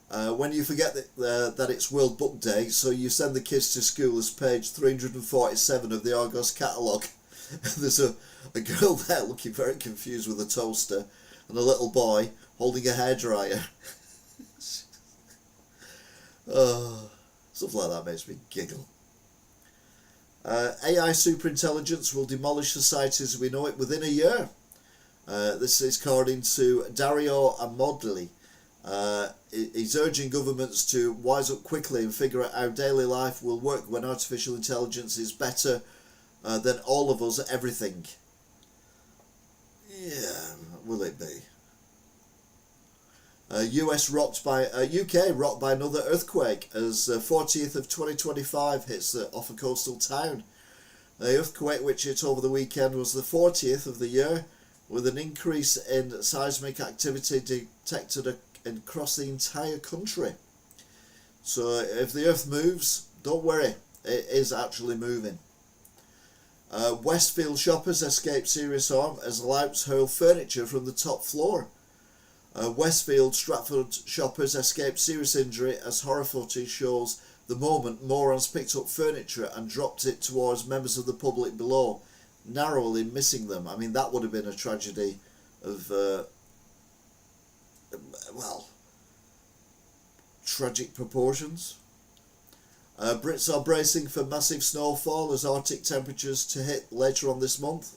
When you forget that it's World Book Day, so you send the kids to school as page 347 of the Argos catalogue. There's a girl there looking very confused with a toaster, and a little boy holding a hairdryer. Oh, stuff like that makes me giggle. AI superintelligence will demolish society as we know it within a year. This is according to Dario Amodli. He's urging governments to wise up quickly and figure out how daily life will work when artificial intelligence is better than all of us at everything. Yeah, will it be? UK rocked by another earthquake as 40th of 2025 hits off a coastal town. The earthquake which hit over the weekend was the 40th of the year, with an increase in seismic activity detected across the entire country. So if the earth moves, don't worry, it is actually moving. Westfield shoppers escape serious harm as louts hurl furniture from the top floor. Westfield Stratford shoppers escaped serious injury as horror footage shows the moment morons picked up furniture and dropped it towards members of the public below, narrowly missing them. I mean, that would have been a tragedy of, tragic proportions. Brits are bracing for massive snowfall as Arctic temperatures to hit later on this month.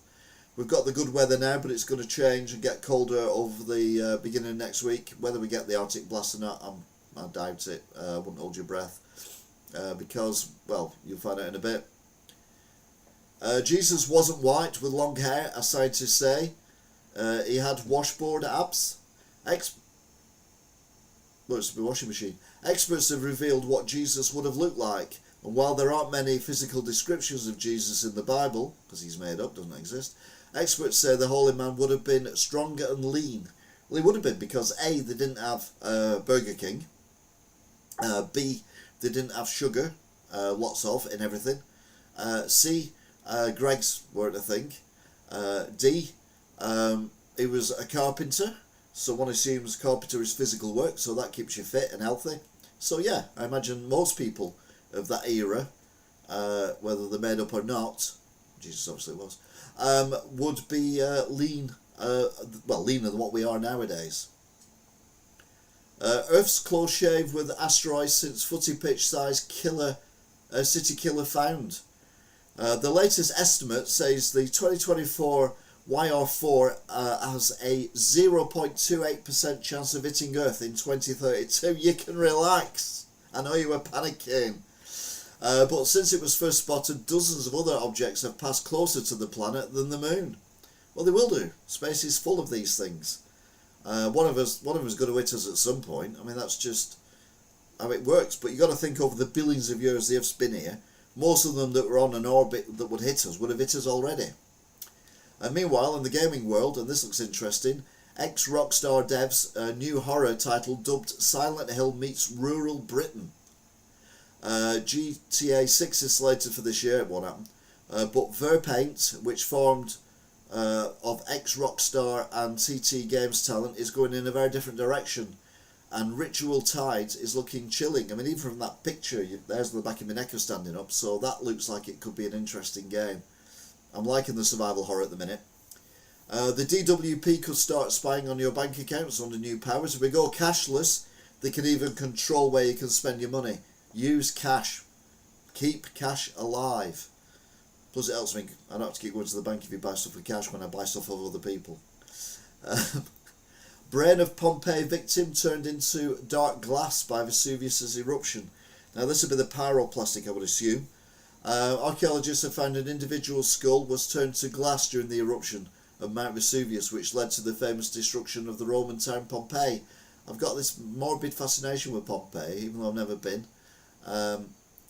We've got the good weather now, but it's going to change and get colder over the beginning of next week. Whether we get the Arctic blast or not, I doubt it. I wouldn't hold your breath. Because, well, you'll find out in a bit. Jesus wasn't white with long hair, as scientists say. He had washboard abs. It's a washing machine. Experts have revealed what Jesus would have looked like. And while there aren't many physical descriptions of Jesus in the Bible, because he's made up, doesn't exist, experts say the holy man would have been stronger and lean. Well, he would have been because A, they didn't have Burger King. B, they didn't have sugar, lots of, in everything. C, Greggs weren't a thing. D, he was a carpenter, so one assumes carpenter is physical work, so that keeps you fit and healthy. So yeah, I imagine most people of that era, whether they're made up or not, Jesus obviously was, would be lean, leaner than what we are nowadays. Earth's close shave with asteroids since footy pitch size city killer found. The latest estimate says the 2024 YR4 has a 0.28% chance of hitting Earth in 2032. You can relax. I know you were panicking. But since it was first spotted, dozens of other objects have passed closer to the planet than the moon. Well, they will do. Space is full of these things. One of us going to hit us at some point. I mean, that's just how it works. But you've got to think over the billions of years the Earth's been here. Most of them that were on an orbit that would hit us would have hit us already. And meanwhile, in the gaming world, and this looks interesting, ex-Rockstar devs a new horror title dubbed Silent Hill meets Rural Britain. GTA 6 is slated for this year, it won't happen. But Verpaint, which formed of ex-Rockstar and TT Games talent is going in a very different direction, and Ritual Tides is looking chilling. I mean, even from that picture, there's the back of my neck standing up, so that looks like it could be an interesting game. I'm liking the survival horror at the minute. The DWP could start spying on your bank accounts under new powers. If we go cashless, they can even control where you can spend your money. Use cash. Keep cash alive. Plus it helps me. I don't have to keep going to the bank if you buy stuff with cash when I buy stuff of other people. Brain of Pompeii victim turned into dark glass by Vesuvius's eruption. Now this would be the pyroplastic, I would assume. Archaeologists have found an individual skull was turned to glass during the eruption of Mount Vesuvius, which led to the famous destruction of the Roman town Pompeii. I've got this morbid fascination with Pompeii, even though I've never been.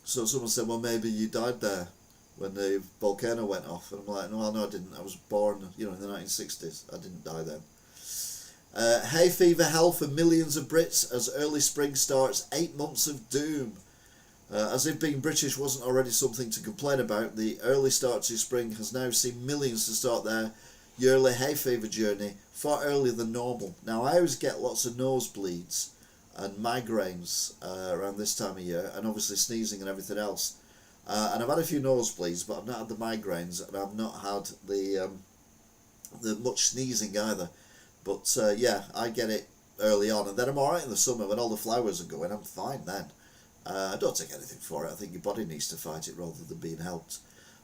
So someone said, well, maybe you died there when the volcano went off. And I'm like, no, I didn't. I was born, in the 1960s. I didn't die then. Hay fever hell for millions of Brits as early spring starts 8 months of doom. As if being British wasn't already something to complain about, the early start to spring has now seen millions to start their yearly hay fever journey far earlier than normal. Now, I always get lots of nosebleeds and migraines around this time of year, and obviously sneezing and everything else. And I've had a few nosebleeds, but I've not had the migraines, and I've not had the much sneezing either. But yeah, I get it early on, and then I'm alright in the summer when all the flowers are going. I'm fine then. I don't take anything for it. I think your body needs to fight it rather than being helped.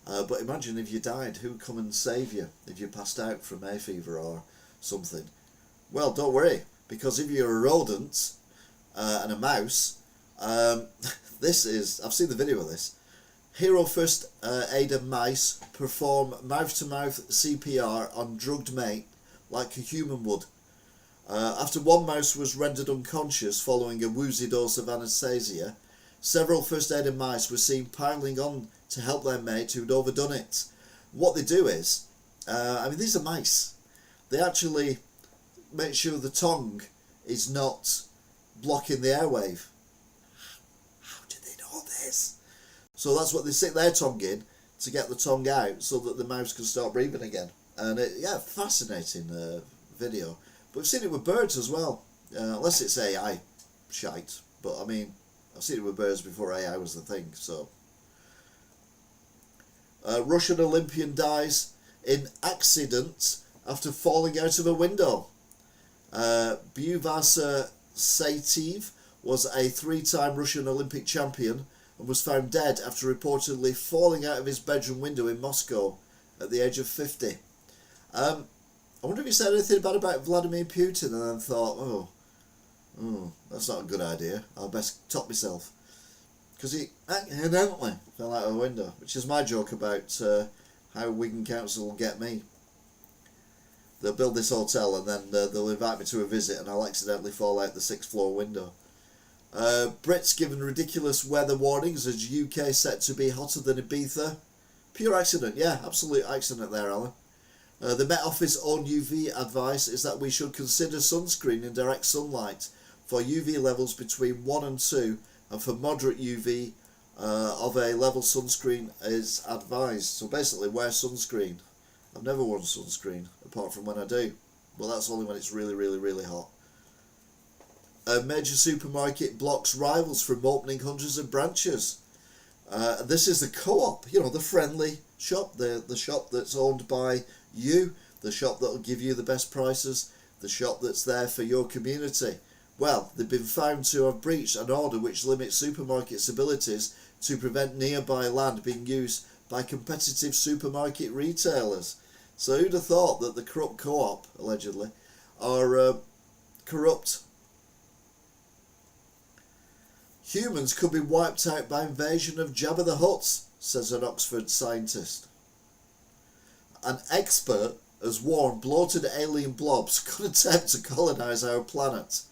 But imagine if you died, who'd come and save you if you passed out from hay fever or something? Well, don't worry, because if you're a rodent and a mouse, this is, I've seen the video of this. Hero First Aider mice perform mouth-to-mouth CPR on drugged mate like a human would. After one mouse was rendered unconscious following a woozy dose of anaesthesia, several first aider mice were seen piling on to help their mate who'd overdone it. What they do is, these are mice. They actually make sure the tongue is not blocking the airwave. How do they know this? So that's what they stick their tongue in to get the tongue out so that the mouse can start breathing again. And fascinating video. But we've seen it with birds as well, unless it's AI shite. But I mean, I've seen it with birds before AI was the thing. So, Russian Olympian dies in accident after falling out of a window. Buvasa Saitiev was a 3-time Russian Olympic champion and was found dead after reportedly falling out of his bedroom window in Moscow at the age of 50. I wonder if he said anything bad about Vladimir Putin and then thought, oh, that's not a good idea. I'll best top myself. Because he accidentally fell out of a window, which is my joke about how Wigan Council will get me. They'll build this hotel and then they'll invite me to a visit and I'll accidentally fall out the 6th floor window. Brits given ridiculous weather warnings as UK set to be hotter than Ibiza. Pure accident, yeah, absolute accident there, Alan. The Met Office own UV advice is that we should consider sunscreen in direct sunlight for UV levels between 1 and 2, and for moderate UV of a level sunscreen is advised. So basically wear sunscreen. I've never worn sunscreen apart from when I do, but that's only when it's really, really, really hot. A major supermarket blocks rivals from opening hundreds of branches. This is the Co-op, the friendly shop, the shop that's owned by you, the shop that will give you the best prices, the shop that's there for your community. Well, they've been found to have breached an order which limits supermarkets' abilities to prevent nearby land being used by competitive supermarket retailers. So who'd have thought that the corrupt Co-op, allegedly, are corrupt? Humans could be wiped out by invasion of Jabba the Hutt, says an Oxford scientist. An expert has warned bloated alien blobs could attempt to colonise our planet.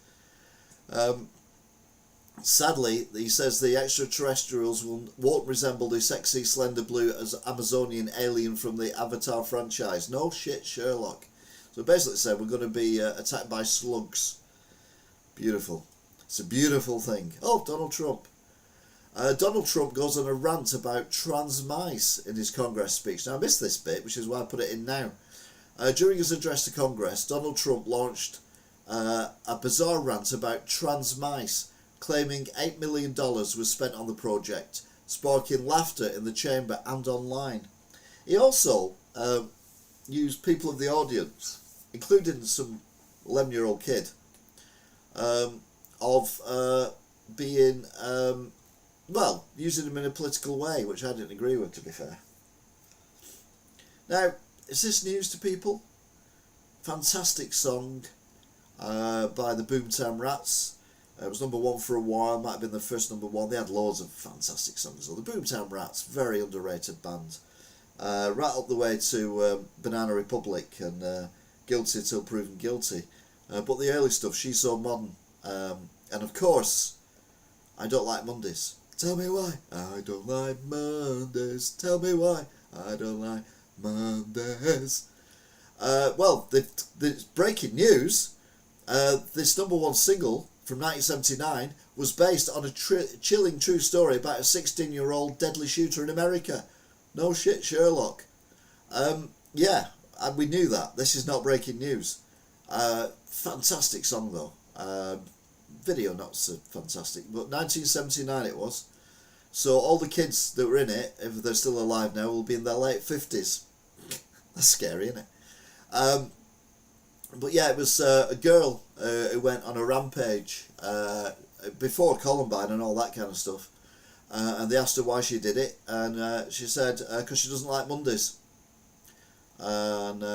Sadly, he says the extraterrestrials won't resemble the sexy, slender blue as Amazonian alien from the Avatar franchise. No shit, Sherlock. So basically said we're going to be attacked by slugs. Beautiful. It's a beautiful thing. Oh, Donald Trump. Donald Trump goes on a rant about trans mice in his Congress speech. Now, I missed this bit, which is why I put it in now. During his address to Congress, Donald Trump launched a bizarre rant about trans mice, claiming $8 million was spent on the project, sparking laughter in the chamber and online. He also used people of the audience, including some 11-year-old kid, being, using them in a political way, which I didn't agree with, to be fair. Now, is this news to people? Fantastic song by the Boomtown Rats. It was number one for a while, might have been the first number one. They had loads of fantastic songs. The Boomtown Rats, very underrated band. Right up the way to Banana Republic and Guilty Till Proven Guilty. But the early stuff, She's So Modern. And of course, I Don't Like Mondays. Tell me why I don't like Mondays. Tell me why I don't like Mondays. The breaking news. This number one single from 1979 was based on a chilling true story about a 16-year-old deadly shooter in America. No shit, Sherlock. And we knew that. This is not breaking news. Fantastic song though. Video not so fantastic, but 1979 it was. So all the kids that were in it, if they're still alive now, will be in their late 50s. That's scary, isn't it? But yeah, it was a girl who went on a rampage before Columbine and all that kind of stuff. And they asked her why she did it, and she said because she doesn't like Mondays. And he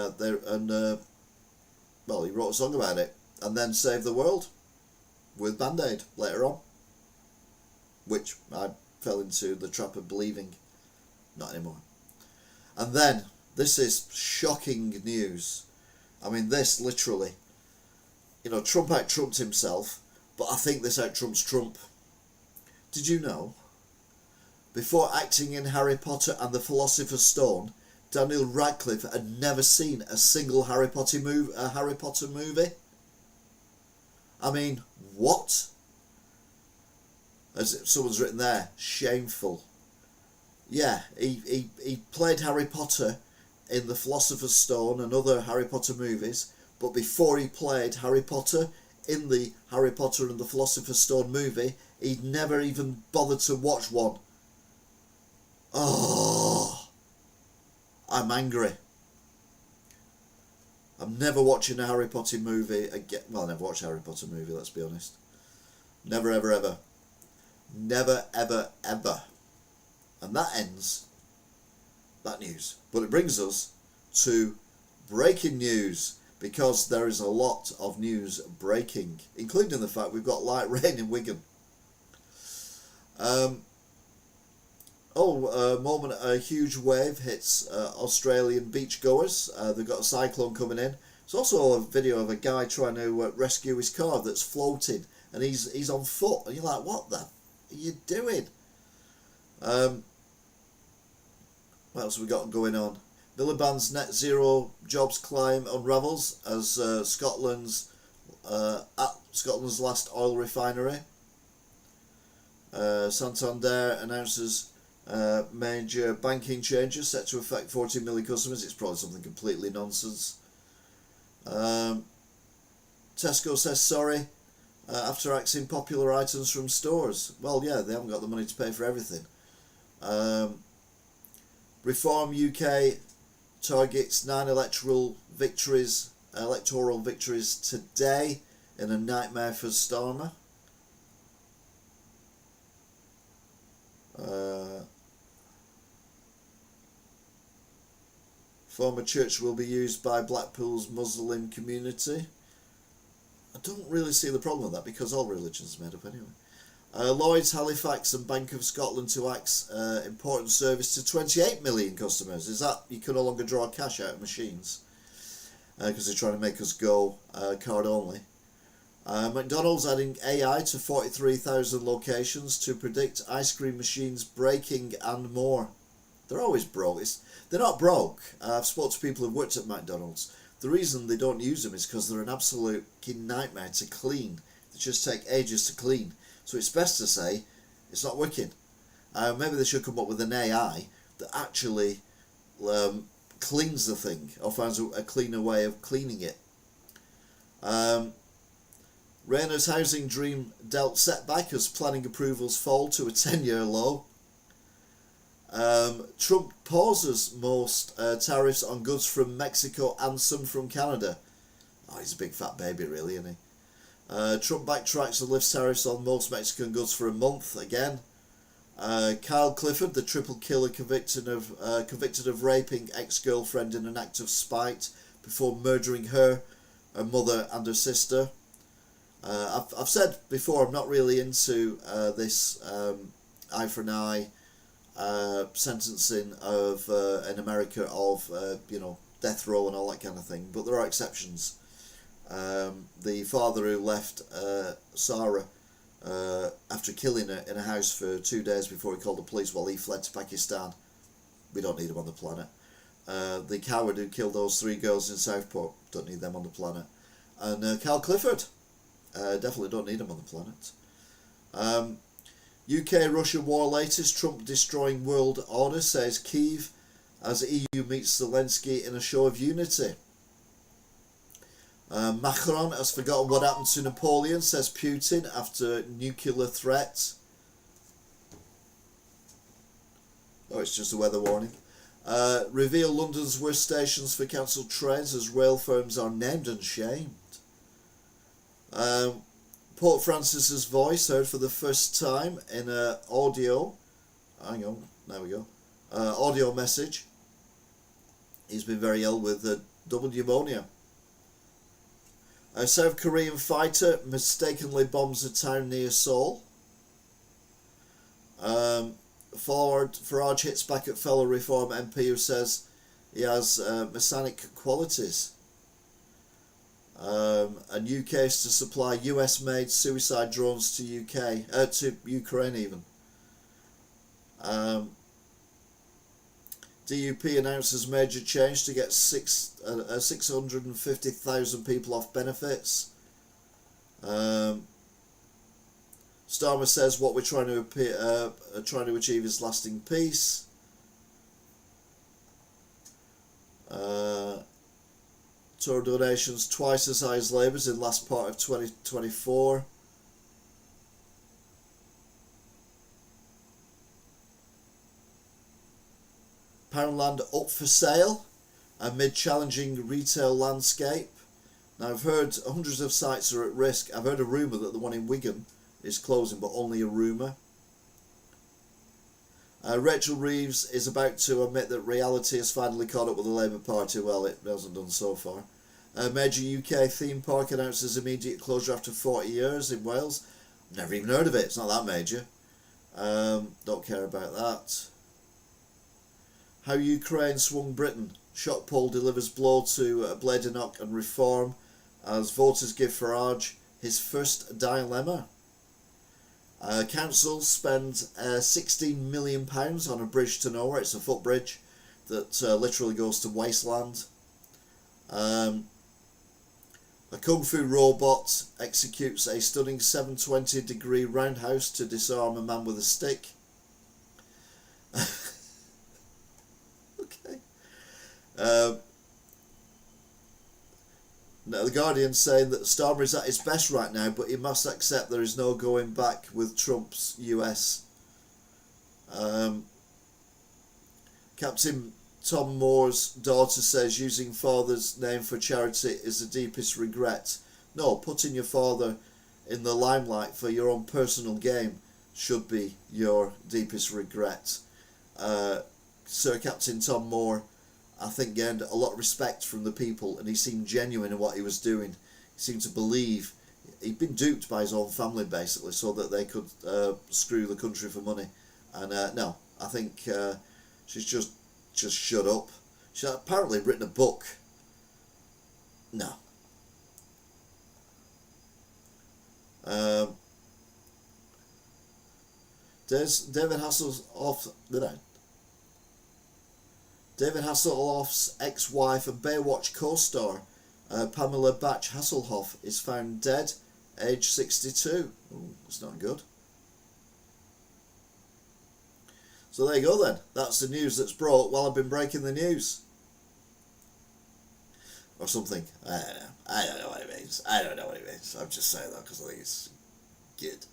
wrote a song about it, and then saved the world with Band-Aid later on, which I fell into the trap of believing. Not anymore. And then this is shocking news. I mean, this literally, Trump out-Trumped himself, but I think this out-Trumps Trump. Did you know? Before acting in Harry Potter and the Philosopher's Stone, Daniel Radcliffe had never seen a single Harry Potter movie. I mean, what? As someone's written there, shameful. Yeah, he played Harry Potter in the Philosopher's Stone and other Harry Potter movies, but before he played Harry Potter in the Harry Potter and the Philosopher's Stone movie, he'd never even bothered to watch one. Oh, I'm angry. I'm never watching a Harry Potter movie again. Well, I never watched a Harry Potter movie, let's be honest. Never, ever, ever. Never, ever, ever. And that ends that news. But it brings us to breaking news, because there is a lot of news breaking, including the fact we've got light rain in Wigan. A huge wave hits Australian beachgoers. They've got a cyclone coming in. There's also a video of a guy trying to rescue his car that's floating, and he's on foot, and you're like, what the are you doing? What else have we got going on? Miliband's net zero jobs climb unravels as Scotland's last oil refinery. Santander announces major banking changes set to affect 40 million customers. It's probably something completely nonsense. Tesco says sorry after axing popular items from stores. Well, yeah, they haven't got the money to pay for everything. Reform UK targets 9 electoral victories today in a nightmare for Starmer. Former church will be used by Blackpool's Muslim community. I don't really see the problem with that, because all religions are made up anyway. Lloyds, Halifax and Bank of Scotland to axe important service to 28 million customers. Is that you can no longer draw cash out of machines because they're trying to make us go card only. McDonald's adding AI to 43,000 locations to predict ice cream machines breaking and more. They're always broke. They're not broke. I've spoken to people who've worked at McDonald's. The reason they don't use them is because they're an absolute nightmare to clean. They just take ages to clean. So it's best to say it's not working. Maybe they should come up with an AI that actually cleans the thing, or finds a cleaner way of cleaning it. Rayner's housing dream dealt setback as planning approvals fall to a 10-year low. Trump pauses most tariffs on goods from Mexico and some from Canada. Oh, he's a big fat baby, really, isn't he? Trump backtracks and lifts tariffs on most Mexican goods for a month again. Kyle Clifford, the triple killer convicted of raping ex-girlfriend in an act of spite before murdering her mother and her sister. I've said before, I'm not really into this eye for an eye sentencing of in America of death row and all that kind of thing, but there are exceptions. The father who left Sarah after killing her in a house for 2 days before he called the police while he fled to Pakistan, we don't need him on the planet. The coward who killed those 3 girls in Southport, don't need them on the planet. And Kyle Clifford, definitely don't need him on the planet. UK-Russia war latest, Trump destroying world order, says Kyiv, as EU meets Zelensky in a show of unity. Macron has forgotten what happened to Napoleon, says Putin, after nuclear threat. Oh, it's just a weather warning. Reveal London's worst stations for cancelled trains as rail firms are named and shamed. Pope Francis's voice heard for the first time in an audio. Hang on, there we go. Audio message. He's been very ill with double pneumonia. A South Korean fighter mistakenly bombs a town near Seoul. Farage hits back at fellow Reform MP who says he has messianic qualities. A new case to supply US-made suicide drones to to Ukraine even. DUP announces major change to get 650,000 people off benefits. Starmer says what we're trying to achieve is lasting peace. Tour donations twice as high as Labour's in last part of 2024. Poundland up for sale amid challenging retail landscape. Now I've heard hundreds of sites are at risk. I've heard a rumour that the one in Wigan is closing, but only a rumour. Rachel Reeves is about to admit that reality has finally caught up with the Labour Party. Well, it hasn't done so far. A major UK theme park announces immediate closure after 40 years in Wales. Never even heard of it. It's not that major. Don't care about that. How Ukraine swung Britain. Shock poll delivers blow to Bladenok and Reform as voters give Farage his first dilemma. Councils spend £16 million on a bridge to nowhere. It's a footbridge that literally goes to wasteland. A kung fu robot executes a stunning 720-degree roundhouse to disarm a man with a stick. Okay. Now, the Guardian saying that Starmer is at his best right now, but he must accept there is no going back with Trump's US. Captain Tom Moore's daughter says using father's name for charity is the deepest regret. No, putting your father in the limelight for your own personal gain should be your deepest regret. Sir Captain Tom Moore, I think, gained a lot of respect from the people, and he seemed genuine in what he was doing. He seemed to believe he'd been duped by his own family, basically, so that they could screw the country for money. And no, I think she's just shut up. She's apparently written a book. No. David Hasselhoff's ex-wife and Baywatch co-star Pamela Batch Hasselhoff is found dead, age 62. Ooh, that's not good. So there you go then. That's the news that's brought while I've been breaking the news. or something. I don't know what it means. I don't know what it means. I'm just saying that because I think it's good.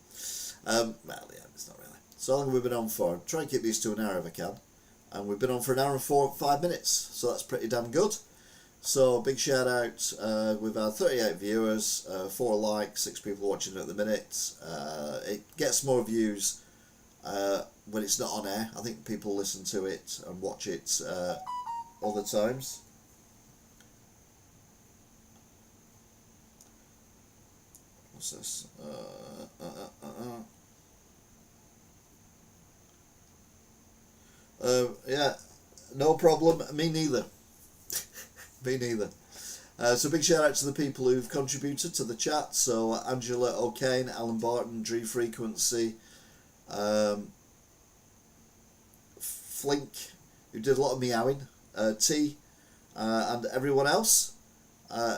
Well, yeah, it's not really. So how long have we been on for? Try and keep these to an hour if I can. And we've been on for an hour and 5 minutes, so that's pretty damn good. So big shout out. We've had 38 viewers, 4 likes, 6 people watching at the minute. It gets more views when it's not on air. I think people listen to it and watch it other times. What's this? Yeah, no problem. Me neither. Me neither. So big shout out to the people who've contributed to the chat. So Angela O'Kane, Alan Barton, Drew Frequency, Flink, who did a lot of meowing, T, and everyone else.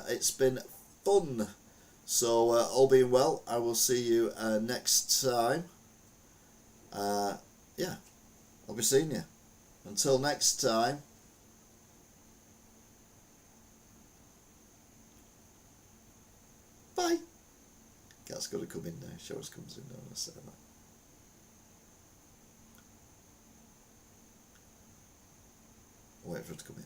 It's been fun. So all being well, I will see you next time. Yeah, I'll be seeing you. Until next time. Bye. Cat's got to come in now. Shows comes in now. I say that. Wait for it to come in.